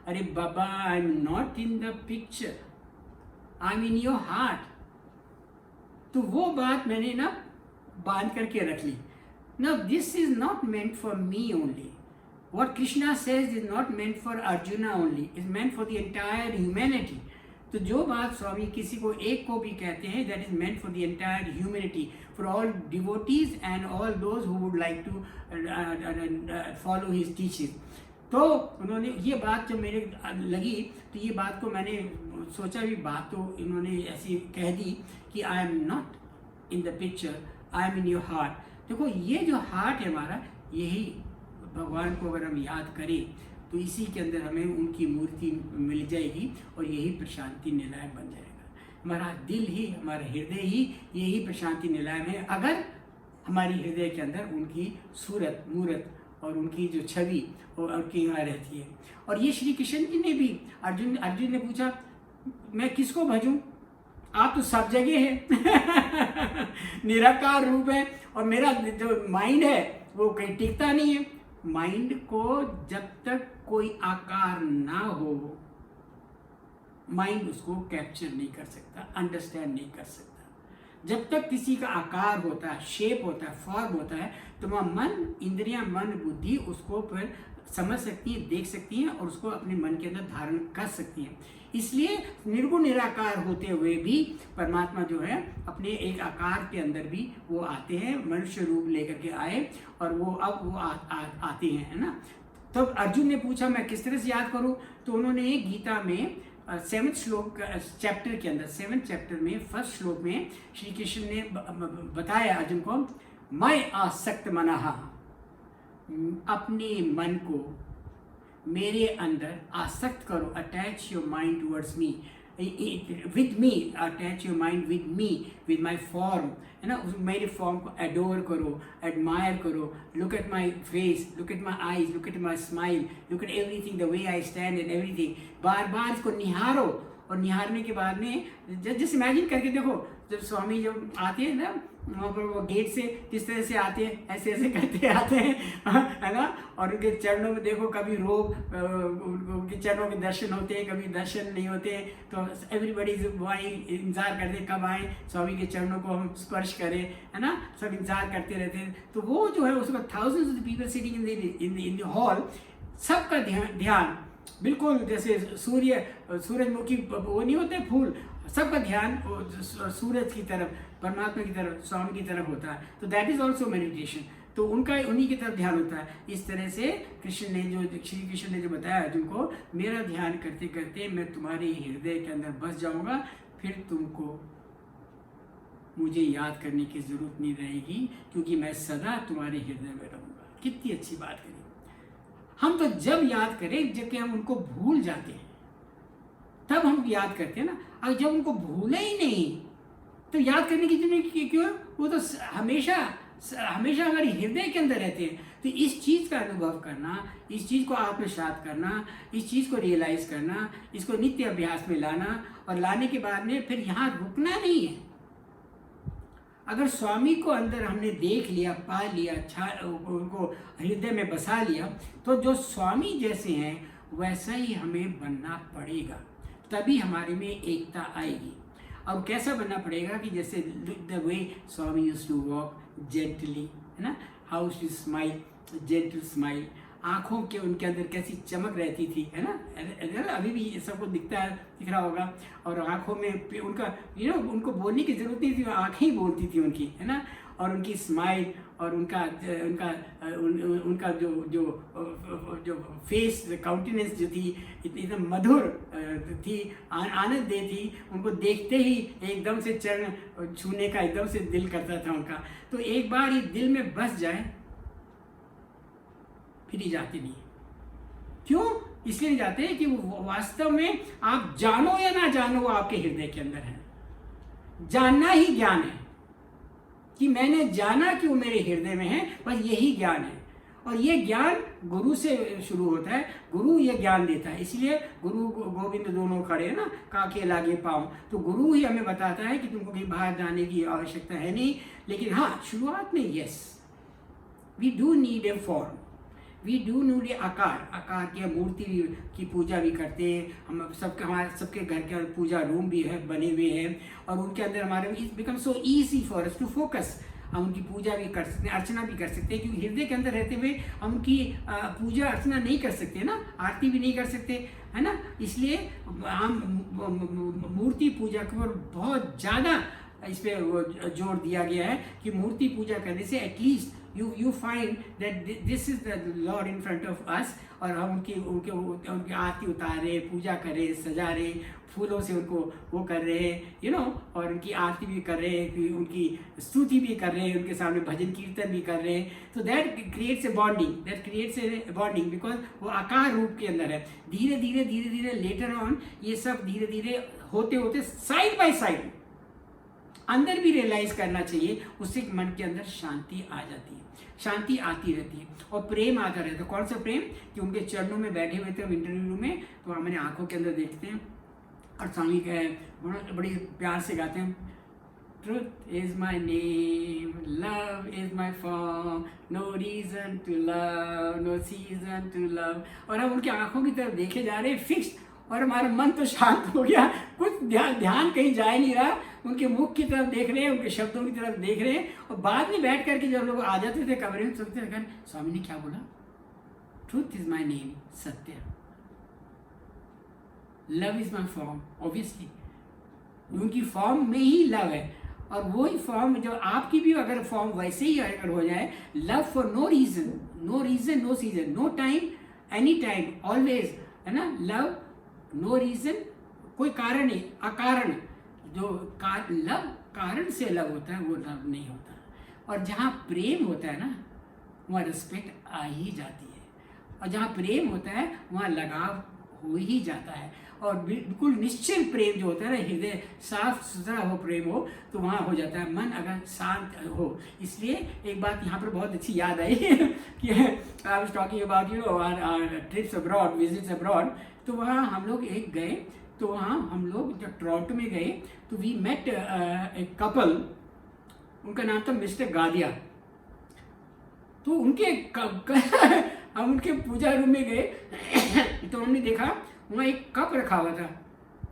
अरे बाबा, I'm not in the picture, I'm in your heart. तो वो बात मैंने ना बांध करके रख ली. Now this is not meant for me only. What Krishna says is not meant for Arjuna only. It's meant for the entire humanity. तो जो बात स्वामी किसी को एक को भी कहते हैं, that is meant for the entire humanity, for all devotees and all those who would like to follow his teachings. तो उन्होंने ये बात जब मेरे लगी तो ये बात को मैंने सोचा भी, बात तो इन्होंने ऐसी कह दी कि I am not in the picture, I am in your heart. देखो ये जो हार्ट है हमारा, यही भगवान को अगर हम याद करें तो इसी के अंदर हमें उनकी मूर्ति मिल जाएगी और यही प्रशांति निलय बन जाएगा. हमारा दिल ही, हमारा हृदय ही यही प्रशांति निलय है, अगर हमारी हृदय के अंदर उनकी सूरत, मूरत और उनकी जो छवि और उनकी यहाँ रहती है. और ये श्री कृष्ण जी ने भी, अर्जुन ने पूछा मैं किसको भजूं, आप तो सब जगह है. निराकार रूप है और मेरा जो माइंड है वो कहीं टिकता नहीं है. माइंड को जब तक कोई आकार ना हो, माइंड उसको कैप्चर नहीं कर सकता, अंडरस्टैंड नहीं कर सकता. जब तक किसी का आकार होता है, शेप होता है, फॉर्म होता है, तो वह मन, इंद्रियां, मन, बुद्धि उसको फिर समझ सकती है, देख सकती हैं और उसको अपने मन के अंदर धारण कर सकती हैं. इसलिए निर्गुण निराकार होते हुए भी परमात्मा जो है अपने एक आकार के अंदर भी वो आते हैं, मनुष्य रूप लेकर के आए और वो अब वो आते हैं, है ना. तब अर्जुन ने पूछा मैं किस तरह से याद करूं, तो उन्होंने गीता में 7th श्लोक चैप्टर के अंदर, 7th चैप्टर में 1st श्लोक में श्री कृष्ण ने बताया अर्जुन को, मैं आसक्त मनः, अपने मन को मेरे अंदर आसक्त करो, attach your mind towards me, with me, attach your mind with me, with my form, है ना. मेरे फॉर्म को एडोर करो, एडमायर करो, look at my face, look at my eyes, look at my smile, look at everything, the way I stand and everything. बार बार इसको निहारो और निहारने के बाद में जस्ट इमेजिन करके देखो, जब स्वामी जब आते हैं ना वहाँ पर, वो गेट से किस तरह से आते हैं, ऐसे ऐसे करते आते हैं, है ना. और उनके चरणों में देखो, कभी रोग, उनके चरणों के दर्शन होते हैं, कभी दर्शन नहीं होते हैं. तो एवरीबडी वहाँ इंतजार करते हैं कब आए, स्वामी के चरणों को हम स्पर्श करें, है ना. सब इंतजार करते रहते हैं. तो वो जो है उसका thousands of people sitting in the hall, सबका ध्यान बिल्कुल जैसे सूरजमुखी वो नहीं होते फूल, सबका ध्यान सूरज की तरफ, परमात्मा की तरफ, स्वामी की तरफ होता है. तो दैट इज ऑल्सो मेडिटेशन. तो उनका उन्हीं की तरफ ध्यान होता है. इस तरह से श्री कृष्ण ने जो बताया अर्जुन को, मेरा ध्यान करते करते मैं तुम्हारे हृदय के अंदर बस जाऊंगा, फिर तुमको मुझे याद करने की जरूरत नहीं रहेगी, क्योंकि मैं सदा तुम्हारे हृदय में रहूंगा. कितनी अच्छी बात करी. हम तो जब याद करें जबकि हम उनको भूल जाते हैं, तब हम याद करते हैं ना. और जब उनको भूले ही नहीं तो याद करने की जरूरत क्यों? वो तो हमेशा हमारे हृदय के अंदर रहते हैं. तो इस चीज़ का अनुभव करना, इस चीज़ को आत्मसात करना, इस चीज़ को रियलाइज करना, इसको नित्य अभ्यास में लाना, और लाने के बाद में फिर यहाँ रुकना नहीं है. अगर स्वामी को अंदर हमने देख लिया, पा लिया, उनको हृदय में बसा लिया, तो जो स्वामी जैसे हैं वैसा ही हमें बनना पड़ेगा, तभी हमारे में एकता आएगी. और कैसा बनना पड़ेगा कि जैसे the way Swami used to walk gently, है ना, how to smile, gentle smile, आँखों के उनके अंदर कैसी चमक रहती थी, है ना. अभी भी सबको दिख रहा होगा. और आँखों में उनका उनको बोलने की जरूरत नहीं थी, आँखें ही बोलती थी उनकी, है ना. और उनकी स्माइल और उनका जो फेस काउंटेनेंस जो थी एकदम मधुर थी, आनंद दे थी. उनको देखते ही एकदम से चरण छूने का एकदम से दिल करता था उनका. तो एक बार ये दिल में बस जाए फिर ही जाते नहीं. क्यों? इसलिए नहीं जाते कि वो वास्तव में आप जानो या ना जानो, वो आपके हृदय के अंदर है. जानना ही ज्ञान है कि मैंने जाना कि वो मेरे हृदय में है, बस यही ज्ञान है. और ये ज्ञान गुरु से शुरू होता है, गुरु ये ज्ञान देता है। इसलिए गुरु गोविंद दोनों खड़े हैं ना, काके लागे पाँव। तो गुरु ही हमें बताता है कि तुमको कहीं बाहर जाने की आवश्यकता है नहीं, लेकिन हाँ शुरुआत में yes we do need a form, we do need a आकार की मूर्ति की पूजा भी करते हैं हम। हमारे सबके घर के पूजा रूम भी है बने हुए हैं, और उनके अंदर हमारे it become so easy for us to focus. हम उनकी पूजा भी कर सकते हैं, अर्चना भी कर सकते हैं, क्योंकि हृदय के अंदर रहते हुए हम उनकी पूजा अर्चना नहीं कर सकते ना, आरती भी नहीं कर सकते, है ना। इसलिए हम मूर्ति पूजा के ऊपर बहुत ज़्यादा इस पर जोर दिया गया है कि मूर्ति पूजा करने से at least you find that this is the Lord in front of us, और हम उनकी आरती उतार रहे, पूजा कर रहे, सजा रहे, फूलों से उनको वो कर रहे हैं, यू नो, और उनकी आरती भी कर रहे हैं, उनकी स्तुति भी कर रहे हैं, उनके सामने भजन कीर्तन भी कर रहे हैं। तो that creates a bonding, because वो आकार रूप के अंदर है। धीरे धीरे लेटर ऑन ये सब धीरे धीरे होते होते साइड बाय साइड अंदर भी रियलाइज करना चाहिए, उससे मन के अंदर शांति आ जाती है, शांति आती रहती है और प्रेम आता रहता है। कौन सा प्रेम? कि उनके चरणों में बैठे हुए थे हम इंटरव्यू में, तो हमारे आंखों के अंदर देखते हैं और स्वामी का बड़ी प्यार से गाते हैं, truth is my name, love is my form, no reason to love, no season to love. और हम उनकी आंखों की तरफ देखे जा रहे हैं फिक्स, और हमारा मन तो शांत हो गया, कुछ ध्यान कहीं जा नहीं रहा, उनके मुख की तरफ देख रहे हैं, उनके शब्दों की तरफ देख रहे हैं। और बाद में बैठ करके जब लोग आ जाते थे कमरे में, सोचते थे स्वामी ने क्या बोला, ट्रूथ इज माई नेम, सत्य, love is my form. Obviously उनकी फॉर्म में ही लव है, और वही फॉर्म जो आपकी भी अगर फॉर्म वैसे ही अगर हो जाए, love for no reason no season, no time any time always, है ना। लव नो रीजन, कोई कारण नहीं, अकारण। जो लव कारण से लव होता है वो लव नहीं होता। और जहाँ प्रेम होता है ना, वहाँ रिस्पेक्ट आ ही जाती है, और जहाँ प्रेम होता है वहाँ लगाव हो ही जाता है। और बिल्कुल निश्चल प्रेम जो होता है ना, हृदय साफ सुथरा हो, प्रेम हो, तो वहाँ हो जाता है, मन अगर शांत हो। इसलिए एक बात यहाँ पर बहुत अच्छी याद आई कि I was talking about you our trips abroad, visits abroad. तो वहाँ हम लोग एक गए, तो वहाँ हम लोग जब टोरंटो में गए तो वी मेट ए कपल, उनका नाम था मिस्टर गादिया। तो उनके हम उनके पूजा रूम में गए तो हमने देखा वहाँ एक कप रखा हुआ था।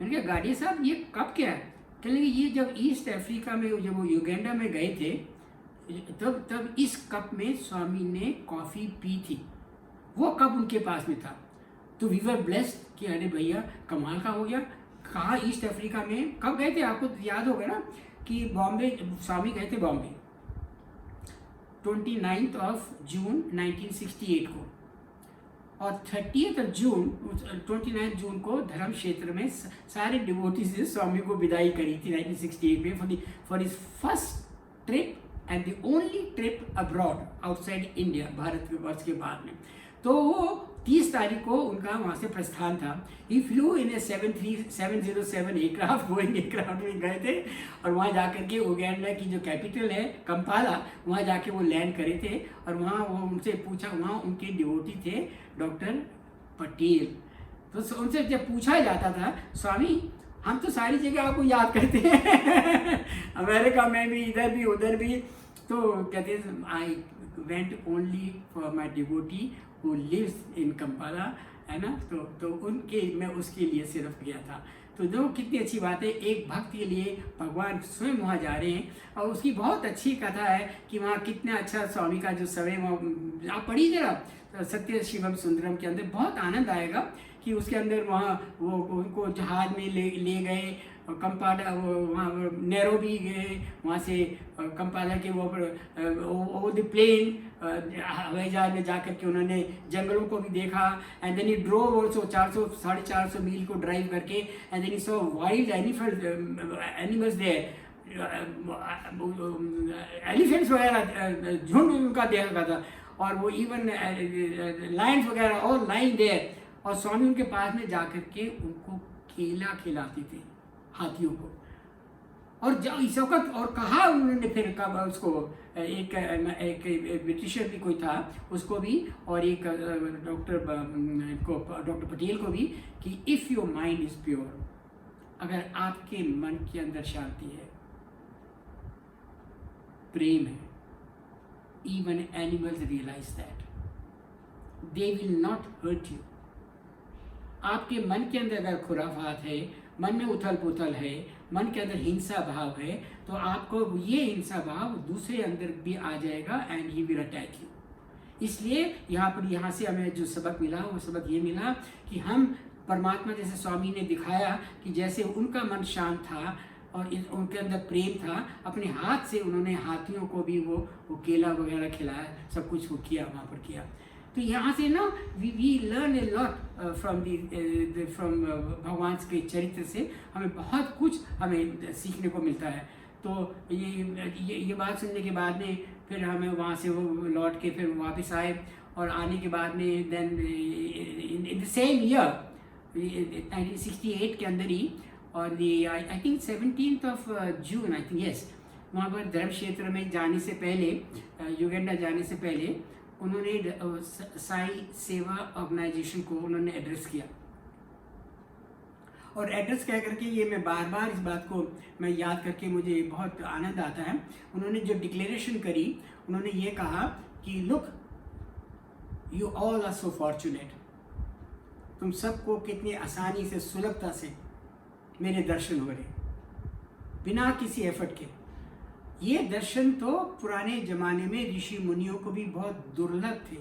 मैंने कहा गादिया साहब ये कप क्या है? कहने लगे ये जब ईस्ट अफ्रीका में, जब वो युगांडा में गए थे, तब इस कप में स्वामी ने कॉफ़ी पी थी, वो कप उनके पास में था। तो वी वर ब्लेस्ड कि अरे भैया कमाल का हो गया। कहाँ? ईस्ट अफ्रीका में। कब गए थे? आपको याद होगा ना कि बॉम्बे, स्वामी गए थे बॉम्बे 29 जून 1968 को, और 30 जून 29 जून को धर्म क्षेत्र में सारे डिवोटीज ने स्वामी को विदाई करी थी 1968 में for his first trip and the only trip abroad outside India, Bharat के वर्ष के बाद में। तो वो 30 तारीख को उनका वहाँ से प्रस्थान था। ही फ्लू इन ए 707 एयरक्राफ्ट, बोइंग एयरक्राफ्ट में गए थे, और वहाँ जाकर के उगांडा की जो कैपिटल है कंपाला, वहाँ जाके वो लैंड करे थे। और वहाँ वो उनसे पूछा, वहाँ उनके डिवोटी थे डॉक्टर पटेल। तो उनसे जब पूछा जाता था, स्वामी हम तो सारी जगह आपको याद करते हैं अमेरिका में भी, इधर भी उधर भी, तो कहते हैं I went only for my devotee who lives in Kampala, है ना। तो उनके, मैं उसके लिए सिर्फ गया था। तो जो कितनी अच्छी बात है, एक भक्त के लिए भगवान स्वयं वहाँ जा रहे हैं। और उसकी बहुत अच्छी कथा है कि वहाँ कितना अच्छा स्वामी का जो समय, वहाँ आप पढ़िए जरा सत्य शिवम सुंदरम के अंदर, बहुत आनंद आएगा कि उसके अंदर वहाँ वो उनको जहाज में ले गए, कंपाला, वहाँ नैरोबी गए, वहाँ से कंपाला के वो द प्लेन, हवाई जहाज में जाकर के उन्होंने जंगलों को भी देखा। And then he drove also 400-450 मील को ड्राइव करके, and then he saw wild animals there, elephants वगैरह झुंड उनका देखा था, और वो इवन लायंस वगैरह और लाइन देयर। और स्वामी उनके पास में जाकर के उनको केला खिलाते थे, हाथियों को। और इस वक्त, और कहा उन्होंने फिर कब उसको एक ब्रिटिशर भी कोई था उसको भी, और एक डॉक्टर पटेल को भी, कि if your mind is pure, अगर आपके मन के अंदर शांति है, प्रेम है, even animals realize that they will not hurt you. आपके मन के अंदर अगर खुराफात है, मन में उथल पुथल है, मन के अंदर हिंसा भाव है, तो आपको ये हिंसा भाव दूसरे अंदर भी आ जाएगा and he will attack you. इसलिए यहाँ से हमें जो सबक मिला वो सबक ये मिला कि हम परमात्मा, जैसे स्वामी ने दिखाया कि जैसे उनका मन शांत था और उनके अंदर प्रेम था, अपने हाथ से उन्होंने हाथियों को भी वो केला वगैरह खिलाया, सब कुछ वो किया वहाँ पर किया. तो यहाँ से ना we learn a lot from भगवान के चरित्र से, हमें बहुत कुछ हमें सीखने को मिलता है. तो ये बात सुनने के बाद में फिर हमें वहाँ से वो लौट के फिर वापस आए, और आने के बाद में then in the same year 1968 के अंदर ही, और I think 17 June I think, yes, वहाँ पर धर्म क्षेत्र में जाने से पहले, युगांडा जाने से पहले, उन्होंने साई सेवा ऑर्गेनाइजेशन को उन्होंने एड्रेस किया. और एड्रेस कह करके ये मैं बार बार इस बात को मैं याद करके मुझे बहुत आनंद आता है. उन्होंने जो डिक्लेरेशन करी, उन्होंने ये कहा कि look, you all are so fortunate, तुम सबको कितनी आसानी से, सुलभता से मेरे दर्शन हो रहे, बिना किसी एफर्ट के. ये दर्शन तो पुराने ज़माने में ऋषि मुनियों को भी बहुत दुर्लभ थे.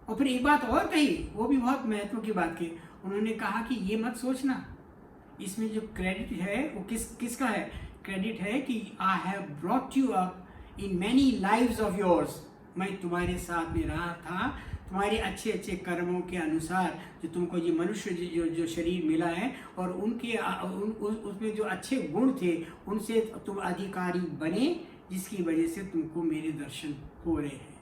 और फिर एक बात और कही, वो भी बहुत महत्व की बात की. उन्होंने कहा कि ये मत सोचना, इसमें जो क्रेडिट है वो किसका है? क्रेडिट है कि I have brought you up in many lives of yours. मैं तुम्हारे साथ में रहा था, तुम्हारे अच्छे अच्छे कर्मों के अनुसार जो तुमको ये मनुष्य जो शरीर मिला है, और उनके उसमें जो अच्छे गुण थे उनसे तुम अधिकारी बने, जिसकी वजह से तुमको मेरे दर्शन हो रहे हैं.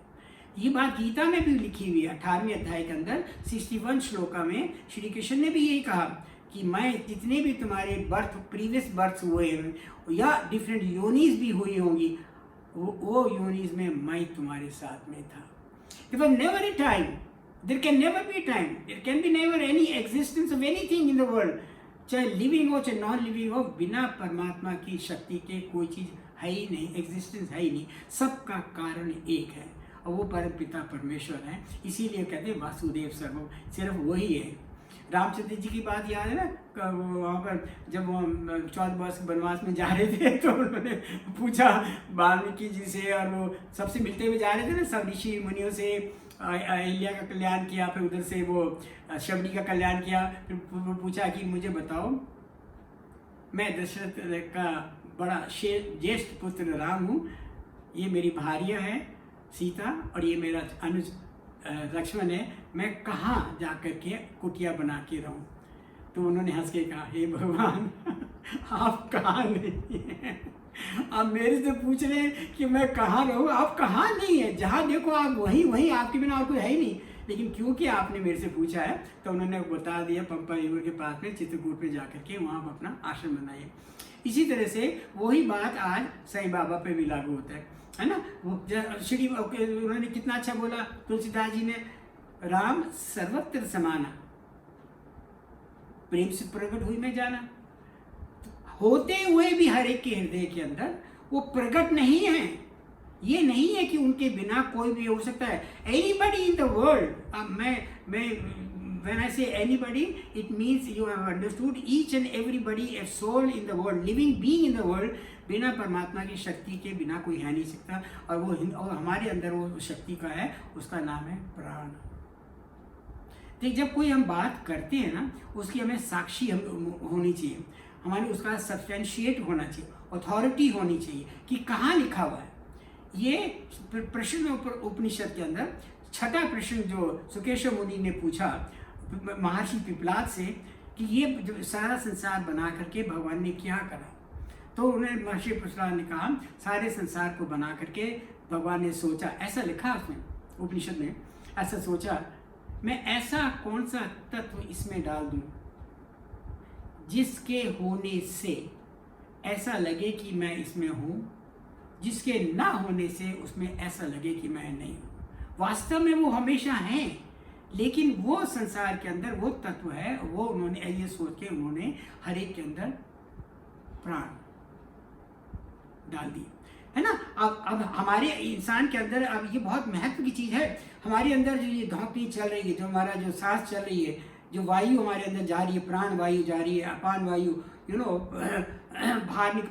ये बात गीता में भी लिखी हुई है 18वें अध्याय के अंदर 61 श्लोका में. श्री कृष्ण ने भी यही कहा कि मैं जितने भी तुम्हारे प्रीवियस बर्थ हुए या डिफरेंट योनीज भी हुई होंगी, वो योनीज में मैं तुम्हारे साथ में था. There was never a time, there can never be a time, there can be never any existence of anything in the world, चाहे लिविंग हो चाहे नॉन लिविंग हो, बिना परमात्मा की शक्ति के कोई चीज़ है ही नहीं, एग्जिस्टेंस है ही नहीं. सबका कारण एक है, और वो परम पिता परमेश्वर है. इसीलिए कहते हैं वासुदेव सर्वम, सिर्फ वही है. रामचंद्र जी की बात याद है ना, वहाँ पर जब वो 14 वर्ष वनवास में जा रहे थे, तो उन्होंने पूछा वाल्मीकि जी से, और वो सबसे मिलते हुए जा रहे थे ना, सब ऋषि मुनियों से. अहिल्या का कल्याण किया, फिर उधर से वो शबरी का कल्याण किया. फिर पूछा कि मुझे बताओ, मैं दशरथ का बड़ा ज्येष्ठ पुत्र राम हूँ, ये मेरी भार्या है सीता, और ये मेरा अनुज लक्ष्मण है, मैं कहाँ जा कर के कुटिया बना के रहूं? तो उन्होंने हंस के कहा, हे भगवान, आप कहाँ नहीं हैं? आप मेरे से पूछ रहे हैं कि मैं कहाँ रहूँ, आप कहाँ नहीं है? जहाँ देखो आप वहीं, आपके बिना और कोई है ही नहीं. लेकिन क्योंकि आपने मेरे से पूछा है, तो उन्होंने बता दिया, पंपा रिवर के पास में चित्रकूट पे जा करके वहाँ पर अपना आश्रम बनाइए. इसी तरह से वही बात आज साईं बाबा पे भी लागू होता है ना. वो श्री उन्होंने कितना अच्छा बोला तुलसीदास जी ने, राम सर्वत्र समाना, प्रेम से प्रकट हुई मैं जाना. होते हुए भी हर एक के हृदय के अंदर वो प्रकट नहीं है. ये नहीं है कि उनके बिना कोई भी हो सकता है. एनीबडी इन द वर्ल्ड, मैं when I say anybody, it means you have understood each and everybody, a soul in the world, living being in the world, बिना परमात्मा की शक्ति के बिना कोई है नहीं सकता. और हमारे अंदर वो शक्ति का है, उसका नाम है प्राण. देख, जब कोई हम बात करते हैं ना, उसकी हमें साक्षी होनी चाहिए, हमारे उसका सब्सटेंशिएट होना चाहिए, अथॉरिटी होनी चाहिए कि कहाँ लिखा हुआ है. ये प्रश्न उपनिषद के अंदर छठा प्रश्न जो सुकेशव मुनि ने पूछा महर्षि पिपलाद से, कि ये सारा संसार बना करके भगवान ने क्या करा. तो उन्हें महर्षि पिपलाद ने कहा, सारे संसार को बना करके भगवान ने सोचा, ऐसा लिखा उसमें उपनिषद में, ऐसा सोचा, मैं ऐसा कौन सा तत्व इसमें डाल दूं जिसके होने से ऐसा लगे कि मैं इसमें हूँ, जिसके ना होने से उसमें ऐसा लगे कि मैं नहीं हूँ। वास्तव में वो हमेशा हैं, लेकिन वो संसार के अंदर वो तत्व है, वो उन्होंने ये सोच के उन्होंने हर एक के अंदर प्राण डाल दिए, है ना। अब हमारे इंसान के अंदर अब ये बहुत महत्व की चीज़ है, हमारे अंदर जो ये धौंकनी चल रही है, जो हमारा जो सांस चल रही है, जो वायु हमारे अंदर जा रही है, प्राण वायु जा रही है, अपान वायु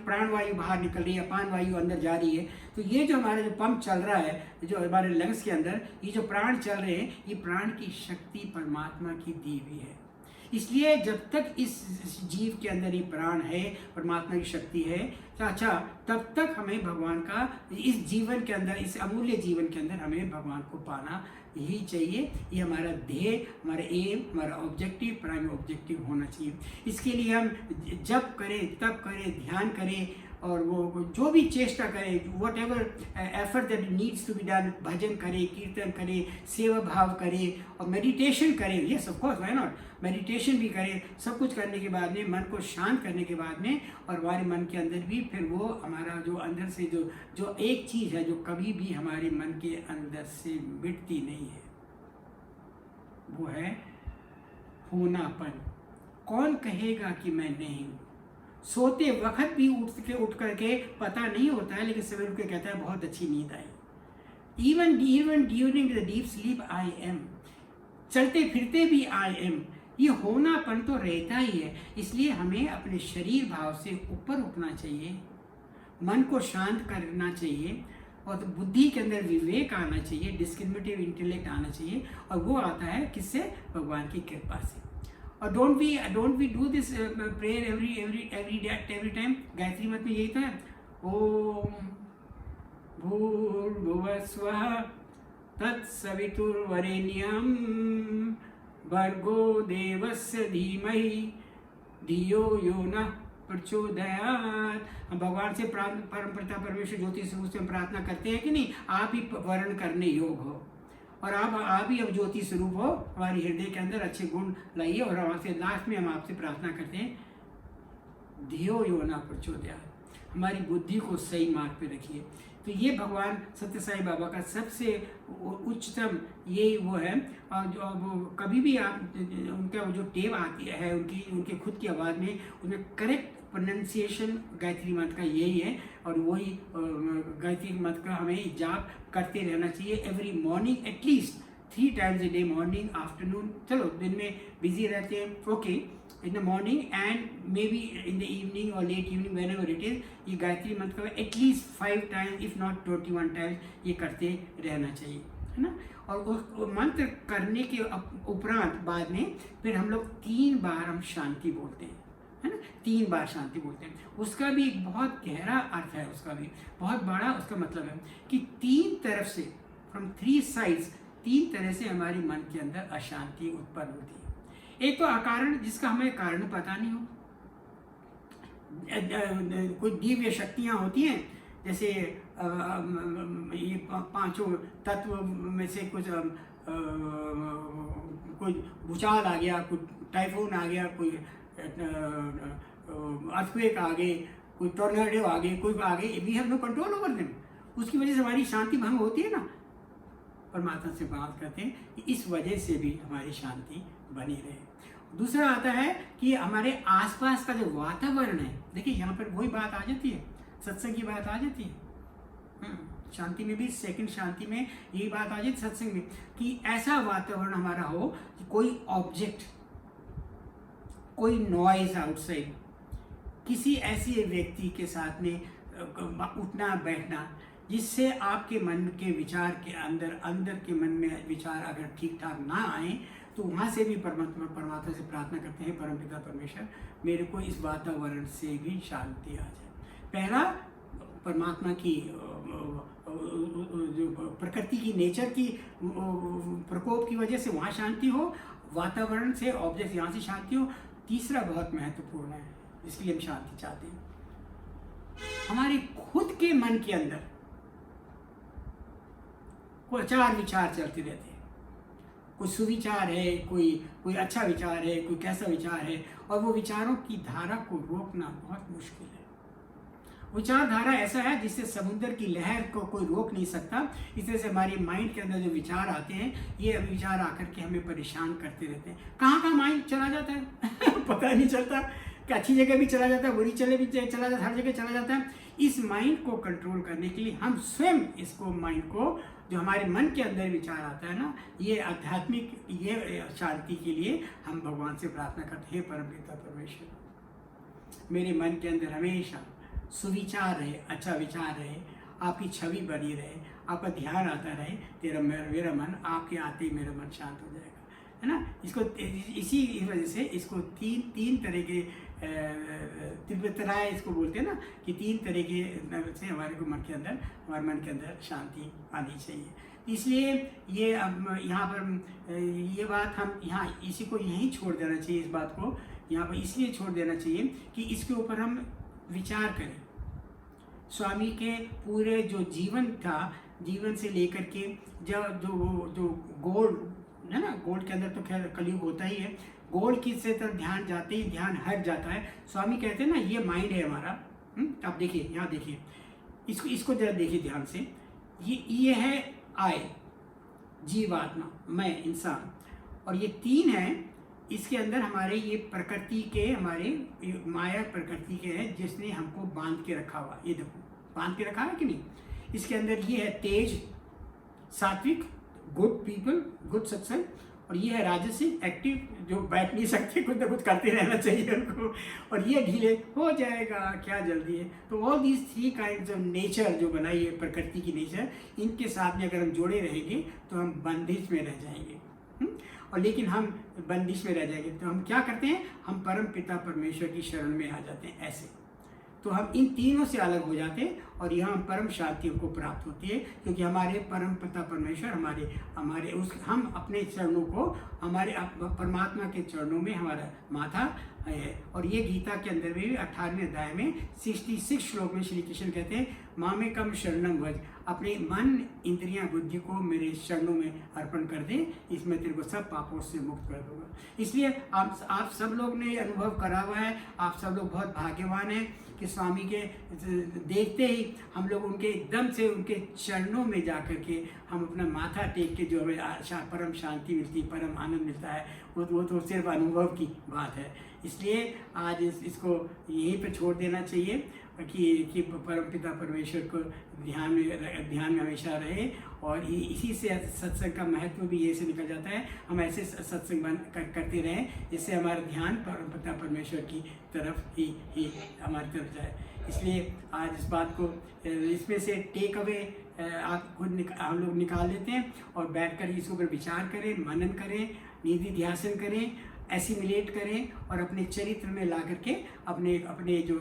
प्राण वायु बाहर निकल रही है, अपान वायु अंदर जा रही है। तो ये जो हमारा जो पंप चल रहा है, जो हमारे लंग्स के अंदर ये जो प्राण चल रहे हैं, ये प्राण की शक्ति परमात्मा की दी हुई है। इसलिए जब तक इस जीव के अंदर ये प्राण है, परमात्मा की शक्ति है, तो अच्छा तब तक हमें भगवान का इस जीवन के अंदर, इस अमूल्य जीवन के अंदर हमें भगवान को पाना ही चाहिए। ये हमारा ध्येय, हमारा एम, हमारा ऑब्जेक्टिव, प्राइमरी ऑब्जेक्टिव होना चाहिए। इसके लिए हम जप करें, तप करें, ध्यान करें, और वो जो भी चेष्टा करें, whatever effort that needs to be done, भजन करें, कीर्तन करें, सेवा भाव करें और मेडिटेशन करें। Yes of course, why not, meditation भी करें। सब कुछ करने के बाद में, मन को शांत करने के बाद में, और हमारे मन के अंदर भी फिर वो हमारा जो अंदर से जो एक चीज़ है जो कभी भी हमारे मन के अंदर से मिटती नहीं है, वो है होनापन। कौन कहेगा कि मैं नहीं हूँ। सोते वक्त भी उठ करके पता नहीं होता है, लेकिन सवेर उठ के कहता है बहुत अच्छी नींद आई। Even during the deep sleep I am. चलते फिरते भी आई एम। ये होनापन तो रहता ही है। इसलिए हमें अपने शरीर भाव से ऊपर उठना चाहिए, मन को शांत करना चाहिए, और बुद्धि के अंदर विवेक आना चाहिए, डिस्क्रिमिनेटिव इंटेलेक्ट आना चाहिए, और वो आता है किससे? भगवान की कृपा से। और don't we do this prayer every time. Gayatri मत में यही तो है, ओम भूर्भुवस्वः तत्सवितुर्वरेण्यं भर्गो देवस्य धीमहि धियो यो नः प्रचोदयात्। हम भगवान से परमपिता परमेश्वर ज्योति स्वरूप से प्रार्थना करते हैं कि नहीं, आप ही वर्ण करने योग हो, और आप ही अब ज्योति स्वरूप हो, हमारी हृदय के अंदर अच्छे गुण लाइए। और हमसे लास्ट में हम आपसे प्रार्थना करते हैं, धियो यो न प्रचोदयात्, हमारी बुद्धि को सही मार्ग पे रखिए। तो ये भगवान सत्य साईं बाबा का सबसे उच्चतम ये वो है। और जो वो कभी भी आप उनका जो टेप आती है उनके खुद की आवाज़ में, उनमें करेक्ट प्रोनाउंसिएशन गायत्री मंत्र का यही है। और वही गायत्री मंत्र का हमें जाप करते रहना चाहिए every morning, at least 3 times a day, morning, afternoon. चलो दिन में बिजी रहते हैं, okay, in the morning and maybe in the evening और late evening, whenever it is, ये गायत्री मंत्र का at least 5 times if not 21 times ये करते रहना चाहिए, है ना। और उस मंत्र करने के उपरांत बाद में फिर हम लोग 3 बार हम शांति बोलते हैं, है ना, 3 बार शांति बोलते हैं। उसका भी एक बहुत गहरा अर्थ है, उसका भी बहुत बड़ा उसका मतलब है कि 3 तरफ से, फ्रॉम 3 sides, 3 तरह से हमारी मन के अंदर अशांति उत्पन्न होती है। एक तो अकारण, जिसका हमें कारण पता नहीं हो, कोई दिव्य शक्तियाँ होती हैं, जैसे ये 5 तत्व में से कुछ कोई भूचाल आ गया, कोई टाइफून आ गया, कोई अर्थक्वेक आ गए, कोई टॉर्नेडो आ गए, कोई आ गए, we have no control over them. उसकी वजह से हमारी शांति भंग होती है ना। परमात्मा से बात करते हैं कि इस वजह से भी हमारी शांति बनी रहे। दूसरा आता है कि हमारे आसपास का जो वातावरण है, देखिए यहाँ पर वही बात आ जाती है, सत्संग की बात आ जाती है। शांति में भी, सेकंड शांति में यही बात आ जाती है सत्संग में, कि ऐसा वातावरण हमारा हो कि कोई ऑब्जेक्ट, कोई नॉइज आउटसाइड, किसी ऐसे व्यक्ति के साथ में उठना बैठना जिससे आपके मन के विचार के अंदर के मन में विचार अगर ठीक ठाक ना आए, तो वहाँ से भी परमात्मा से प्रार्थना करते हैं, परमपिता परमेश्वर मेरे को इस वातावरण से भी शांति आ जाए। पहला, परमात्मा की जो प्रकृति की, नेचर की प्रकोप की वजह से वहाँ शांति हो, वातावरण से, ऑब्जेक्ट यहाँ से शांति हो। तीसरा बहुत महत्वपूर्ण है, इसके लिए हम शांति चाहते हैं, हमारे खुद के मन के अंदर कोई 4 विचार चलते रहते हैं। कोई सुविचार है, कोई अच्छा विचार है, कोई कैसा विचार है, और वो विचारों की धारा को रोकना बहुत मुश्किल है। विचारधारा ऐसा है जिससे समुद्र की लहर को कोई रोक नहीं सकता। इस तरह से हमारे माइंड के अंदर जो विचार आते हैं, ये विचार आकर के हमें परेशान करते रहते हैं। कहाँ कहाँ माइंड चला जाता है पता नहीं चलता, कि अच्छी जगह भी चला जाता है, बुरी चले भी चला जाता है, हर जगह चला जाता है। इस माइंड को कंट्रोल करने के लिए हम स्वयं इसको, माइंड को, जो हमारे मन के अंदर विचार आता है ना, ये आध्यात्मिक, ये शांति के लिए हम भगवान से प्रार्थना करते हैं, परमपिता परमेश्वर मेरे मन के अंदर हमेशा सुविचार रहे, अच्छा विचार रहे, आपकी छवि बनी रहे, आपका ध्यान आता रहे, मेरा मन आपके आते ही मेरा मन शांत हो जाएगा, है ना। इसको इसी वजह से इसको तीन तरह के तिब्बतराय इसको बोलते हैं ना, कि 3 तरह के से हमारे मन के अंदर शांति आनी चाहिए। इसलिए ये अब यहाँ पर ये बात हम यहाँ इसी को यहीं छोड़ देना चाहिए, इस बात को यहाँ पर इसलिए छोड़ देना चाहिए कि इसके ऊपर हम विचार करें। स्वामी के पूरे जो जीवन था, जीवन से लेकर के जो गोल्ड है ना, गोल्ड के अंदर तो खैर कलयुग होता ही है, गोल्ड की से तरफ ध्यान जाते ही ध्यान हट जाता है। स्वामी कहते हैं ना, ये माइंड है हमारा। आप देखिए, यहाँ देखिए, इसको जरा देखिए ध्यान से। ये है आई, जीवात्मा, मैं, इंसान, और ये 3 है। इसके अंदर हमारे ये प्रकृति के, हमारे माया प्रकृति के है, जिसने हमको बांध के रखा हुआ। ये देखो, बांध के रखा है कि नहीं। इसके अंदर ये है तेज, सात्विक, गुड पीपल, गुड सत्संग, और ये है राजसिक, एक्टिव, जो बैठ नहीं सकते, कुछ ना कुछ करते रहना चाहिए उनको, और ये ढीले, हो जाएगा, क्या जल्दी है। तो all these 3 kinds of nature जो बनाई है प्रकृति की नेचर, इनके साथ में अगर हम जोड़े रहेंगे तो हम बंदिश में रह जाएंगे। और लेकिन हम बंदिश में रह जाएंगे तो हम क्या करते हैं, हम परम पिता परमेश्वर की शरण में आ जाते हैं। ऐसे तो हम इन तीनों से अलग हो जाते हैं, और यहाँ परम शांति को प्राप्त होती है, क्योंकि हमारे परम पिता परमेश्वर हम अपने चरणों को, हमारे परमात्मा के चरणों में हमारा माथा है। और ये गीता के अंदर भी 18वें अध्याय में 66 श्लोक में श्री कृष्ण कहते हैं, मामेकम शरणम व्रज, अपने मन, इंद्रियां, बुद्धि को मेरे चरणों में अर्पण कर दे, इसमें तेरे को सब पापों से मुक्त कर दूंगा। इसलिए आप सब लोग ने अनुभव करा हुआ है, आप सब लोग बहुत भाग्यवान हैं कि स्वामी के देखते ही हम लोग उनके एकदम से उनके चरणों में जा कर के हम अपना माथा टेक के जो हमें परम शांति मिलती, परम आनंद मिलता है, वो तो सिर्फ अनुभव की बात है। इसलिए आज इसको यहीं पे छोड़ देना चाहिए कि परम पिता परमेश्वर को ध्यान में हमेशा रहे, और इसी से सत्संग का महत्व भी ये से निकल जाता है। हम ऐसे सत्संग करते रहें जिससे हमारा ध्यान परम पिता परमेश्वर की तरफ ही हमारी तरफ जाए। इसलिए आज इस बात को, इसमें से टेक अवे आप खुद हम लोग निकाल लेते हैं, और बैठकर इसके ऊपर विचार करें, मनन करें, निधि ध्यान करें, एसिमिलेट करें, और अपने चरित्र में ला करके अपने जो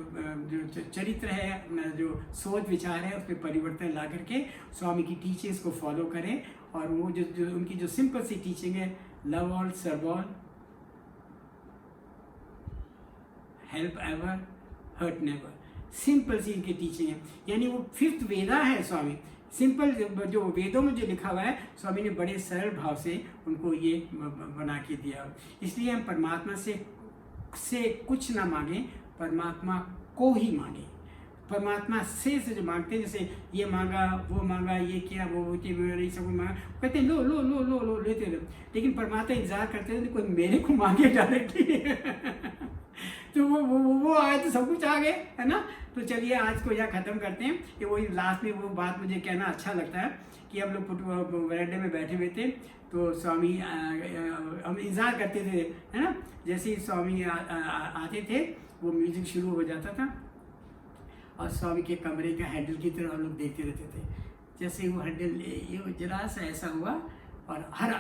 चरित्र है, जो सोच विचार है, उसमें परिवर्तन ला करके स्वामी की टीचिंग्स को फॉलो करें। और वो जो उनकी जो सिंपल सी टीचिंग है, love all, serve all, help ever, hurt never, simple सी इनकी टीचिंग है। यानी वो 5th वेदा है स्वामी, सिंपल जो वेदों में जो लिखा हुआ है, स्वामी ने बड़े सरल भाव से उनको ये बना के दिया। इसलिए हम परमात्मा से कुछ ना मांगे, परमात्मा को ही मांगे। परमात्मा से जो मांगते हैं, जैसे ये मांगा, वो मांगा, ये किया, वो ये सब मांगा, कहते हैं लो लो लो लो लो लेते रहो। लेकिन परमात्मा इंतजार करते हैं कोई मेरे को मांगे डायरेक्टली तो वो आए तो सब कुछ आ गए, है ना। तो चलिए आज को यहाँ ख़त्म करते हैं। ये वही लास्ट में वो बात मुझे कहना अच्छा लगता है कि हम लोग वरांडे में बैठे हुए थे, तो स्वामी हम इंतज़ार करते थे, है ना। जैसे ही स्वामी आते थे, वो म्यूज़िक शुरू हो जाता था, और स्वामी के कमरे का हैंडल की तरफ हम लोग देखते रहते थे। जैसे वो हैंडल ये जरा सा ऐसा हुआ, और हर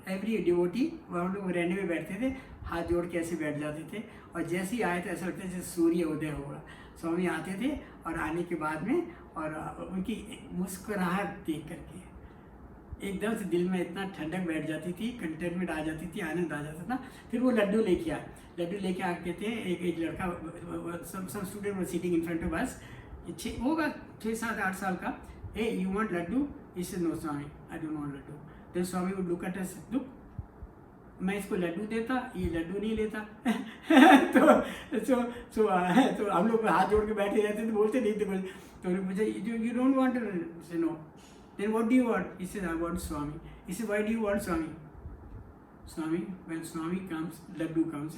एवरी डिवोटी हम लोग वरांडे में बैठते थे, हाथ जोड़ के ऐसे बैठ जाते थे, और जैसे ही आए तो ऐसा लगता है जैसे सूर्य उदय होगा। स्वामी आते थे, और आने के बाद में और उनकी मुस्कुराहट देख करके एकदम से दिल में इतना ठंडक बैठ जाती थी, कंटेनमेंट आ जाती थी, आनंद आ जाता था। फिर वो लड्डू लेके आके थे, एक लड़का, सब student were sitting in front of us, होगा 6, 7, 8 साल का। Hey, you want laddu? He said, no Swami, I don't want laddu. Then Swami would look at us, look, मैं इसको लड्डू देता, ये लड्डू नहीं लेता। तो हम लोग हाथ जोड़ के बैठे रहते तो बोलते नहीं थे कुछ। तो उन्होंने पूछा you don't want say no, then what do you want? इसे आई वांट स्वामी। इसे why do you want Swami? Swami, when Swami comes, laddoo comes।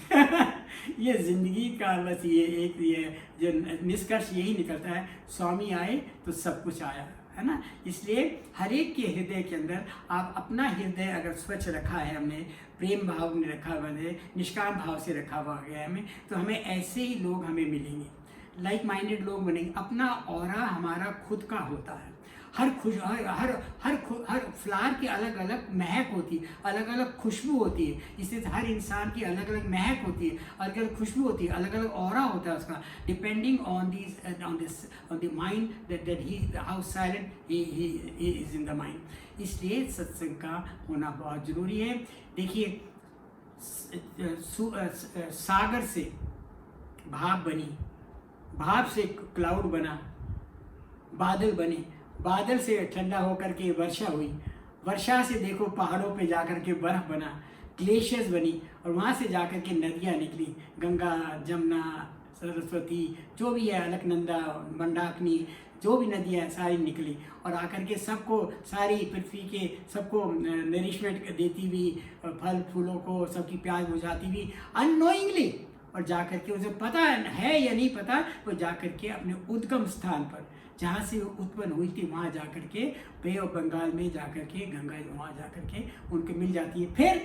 ये जिंदगी का बस ये जो निष्कर्ष यही निकलता है, स्वामी आए तो सब कुछ आया, है ना। इसलिए हर एक के हृदय के अंदर आप अपना हृदय अगर स्वच्छ रखा है हमने, प्रेम भाव में रखा हुआ है, निष्काम भाव से रखा हुआ गया है हमें, तो हमें ऐसे ही लोग हमें मिलेंगे, लाइक माइंडेड लोग बनेंगे। अपना ऑरा हमारा खुद का होता है। हर फ्लावर की अलग अलग महक होती है, अलग अलग खुशबू होती है। इससे हर इंसान की अलग अलग महक होती है, अलग अलग खुशबू होती है, अलग अलग ऑरा होता है उसका, depending on the mind that he how silent he is in the mind. इसलिए सत्संग का होना बहुत जरूरी है। देखिए, सागर से भाप बनी, भाप से क्लाउड बना, बादल बने, बादल से ठंडा होकर के वर्षा हुई, वर्षा से देखो पहाड़ों पे जाकर के बर्फ बना, ग्लेशियर्स बनी, और वहाँ से जाकर के नदियाँ निकली, गंगा, जमुना, सरस्वती, जो भी है, अलकनंदा, मंदाकिनी, जो भी नदियाँ सारी निकली, और आकर के सबको, सारी पृथ्वी के सबको नरिशमेंट देती हुई, फल फूलों को सबकी प्यास बुझाती हुई अननोइंगली, और जाकर के उसे पता है या नहीं पता, वो जाकर के अपने उद्गम स्थान पर जहाँ से वो उत्पन्न हुई थी वहाँ जाकर के बे ऑफ बंगाल में जाकर के गंगा वहाँ जाकर के उनके मिल जाती है। फिर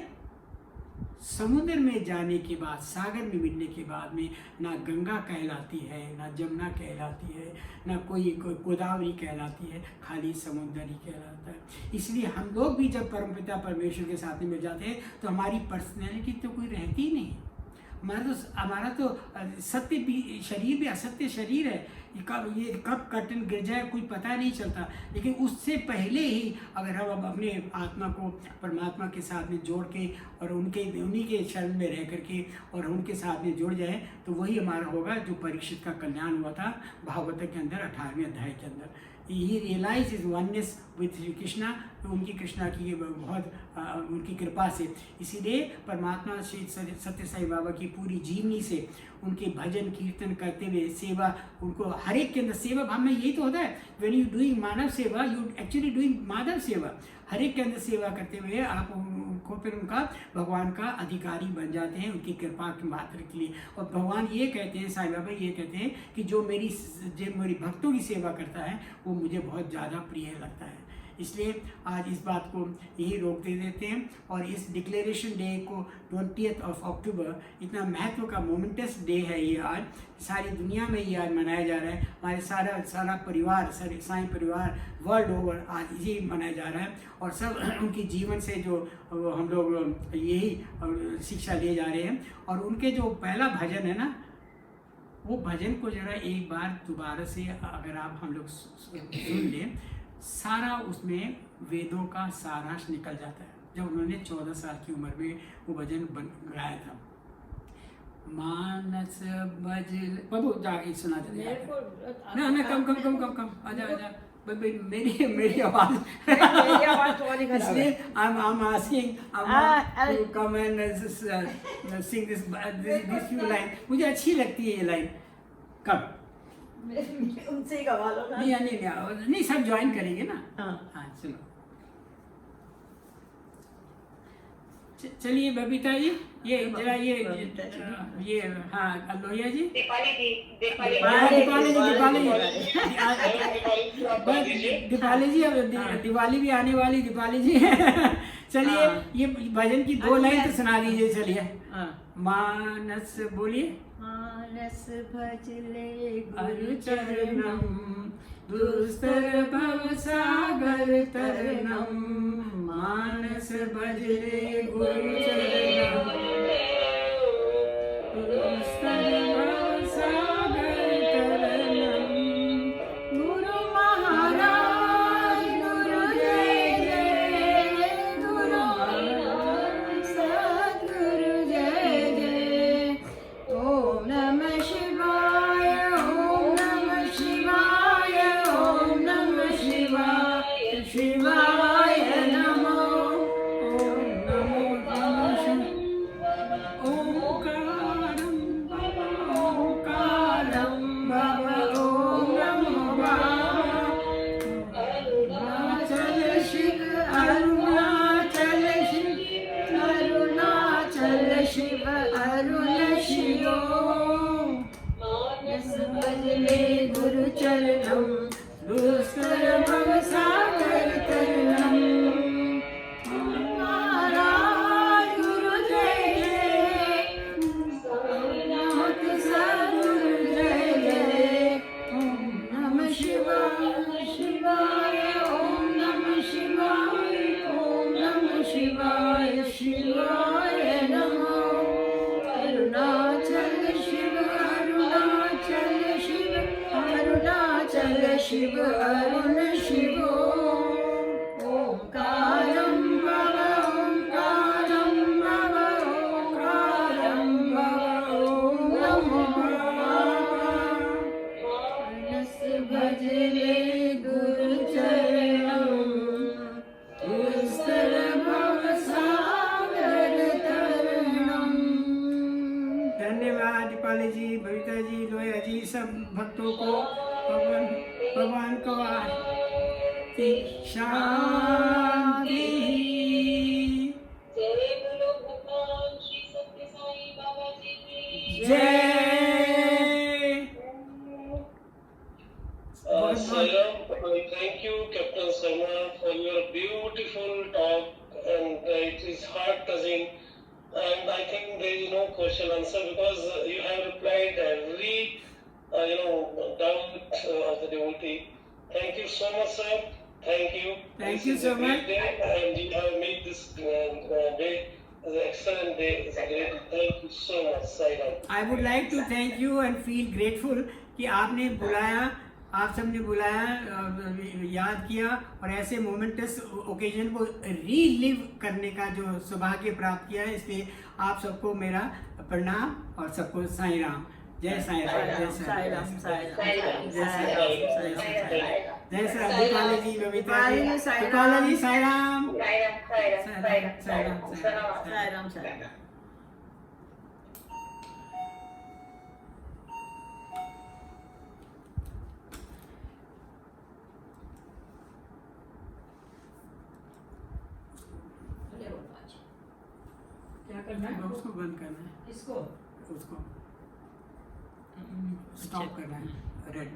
समुद्र में जाने के बाद, सागर में मिलने के बाद में ना गंगा कहलाती है, ना जमुना कहलाती है, ना कोई गोदावरी कहलाती है, खाली समुद्र ही कहलाता है। इसलिए हम लोग भी जब परमपिता परमेश्वर के साथ में मिल जाते हैं तो हमारी पर्सनैलिटी तो कोई रहती ही नहीं। हमारा तो सत्य भी शरीर भी असत्य शरीर है, ये कब कर्टन गिर जाए कोई पता नहीं चलता। लेकिन उससे पहले ही अगर हम अपने आत्मा को परमात्मा के साथ में जोड़ के और उन्हीं के शरण में रह करके और उनके साथ में जुड़ जाए तो वही हमारा होगा जो परीक्षित का कल्याण हुआ था भागवत के अंदर 18वें अध्याय के अंदर। He realize is oneness with Shri Krishna, उनकी कृष्णा की बहुत उनकी कृपा से। इसीलिए परमात्मा श्री सत्य साईं बाबा की पूरी जीवनी से उनके भजन कीर्तन करते हुए सेवा, उनको हर एक के अंदर सेवा भाव में यही तो होता है। व्हेन यू डूइंग मानव सेवा, यू एक्चुअली डूइंग माधव सेवा। हर एक के अंदर सेवा करते हुए आप उनको फिर उनका भगवान का अधिकारी बन जाते हैं, उनकी कृपा के मात्र के लिए। और भगवान ये कहते हैं, साईं बाबा ये कहते हैं कि जो मेरी भक्तों की सेवा करता है वो मुझे बहुत ज़्यादा प्रिय लगता है। इसलिए आज इस बात को यही रोक दे देते हैं। और इस डिक्लेरेशन डे को 20th of October इतना महत्व का मोमेंटस डे है ये आज, सारी दुनिया में ये आज मनाया जा रहा है। हमारे सारा परिवार, सारे साईं परिवार वर्ल्ड ओवर आज इसी मनाया जा रहा है। और सब उनकी जीवन से जो हम लोग यही शिक्षा लिए जा रहे हैं। और उनके जो पहला भजन है ना, वो भजन को जरा एक बार दोबारा से अगर आप हम लोग सुन लें, सारा उसमें वेदों का सारांश निकल जाता है। जब उन्होंने 14 साल की उम्र में वो भजन गाया था, मानस भजल बाबू जाके सुना दे ना कम आजा मेरी आवाज इसलिए I'm asking to come and sing this few line। मुझे अच्छी लगती है ये लाइन। कब
उनसे ही गवा लो ना।
नहीं सब ज्वाइन करेंगे ना। हाँ चलो चलिए बबीता जी, ये जरा ये हाँ लोहिया जी, दीपाली जी अब दिवाली भी आने वाली, दीपाली जी चलिए ये भजन की 2 लाइन तो सुना दीजिए। चलिए मानस बोलिए।
मानस भजले
गुरु चरणम दुस्तर भव सागर तरनम, मानस भजले गुरु चरणम दुस्तर भव सागर तरनम। गुरु महाराज गुरु जय जय, गुरु महाराज सद्गुरु जय जय। ओम नमः शिवाय, ओम नमः शिवाय, ओम नमः शिवाय, शिवाय नमो। ओम नमो शिव अरुण शिवो ओंकारं भव ओंकारं भव ओंकारं भव ओम नमो
मानस भजले गुरु चरणं दुस्तर भव सागर तरणं।
धन्यवाद दीपाली जी, बबीता जी, लोया जी, सब भक्तों को भगवान को आरती शांति।
जय बोलो भगवान श्री सत्य साई बाबा जी की
जय।
Salam, thank you, Captain Sarma, for your beautiful talk, and it is heart touching. And I think there is no question answer because you have replied every doubt of the devotee. Thank you so much, sir. Thank you.
Thank
This
you
is
so
a great
much.
day, and you have made this day an excellent day. It's a great. Thank you so much, Sairam.
I would like to thank you and feel grateful कि आपने बुलाया, आप सबने बुलाया, याद किया और ऐसे मोमेंटस ओकेजन को रीलिव करने का जो सौभाग्य प्राप्त किया है, इसलिए आप सबको मेरा प्रणाम और सबको साईं राम। जय साईं राम, जय साईं राम, जय साईं राम, जय साईं राम, जय साईं राम। दीपाली जी, बबीता जी, दीपाली जी, साईं राम,
साई राम साई राम साई राम
साईं राम, साईं राम।
साईराम साईराम। क्या करना है?
उसको बंद करना है,
इसको
उसको स्टॉप करना है, रेड।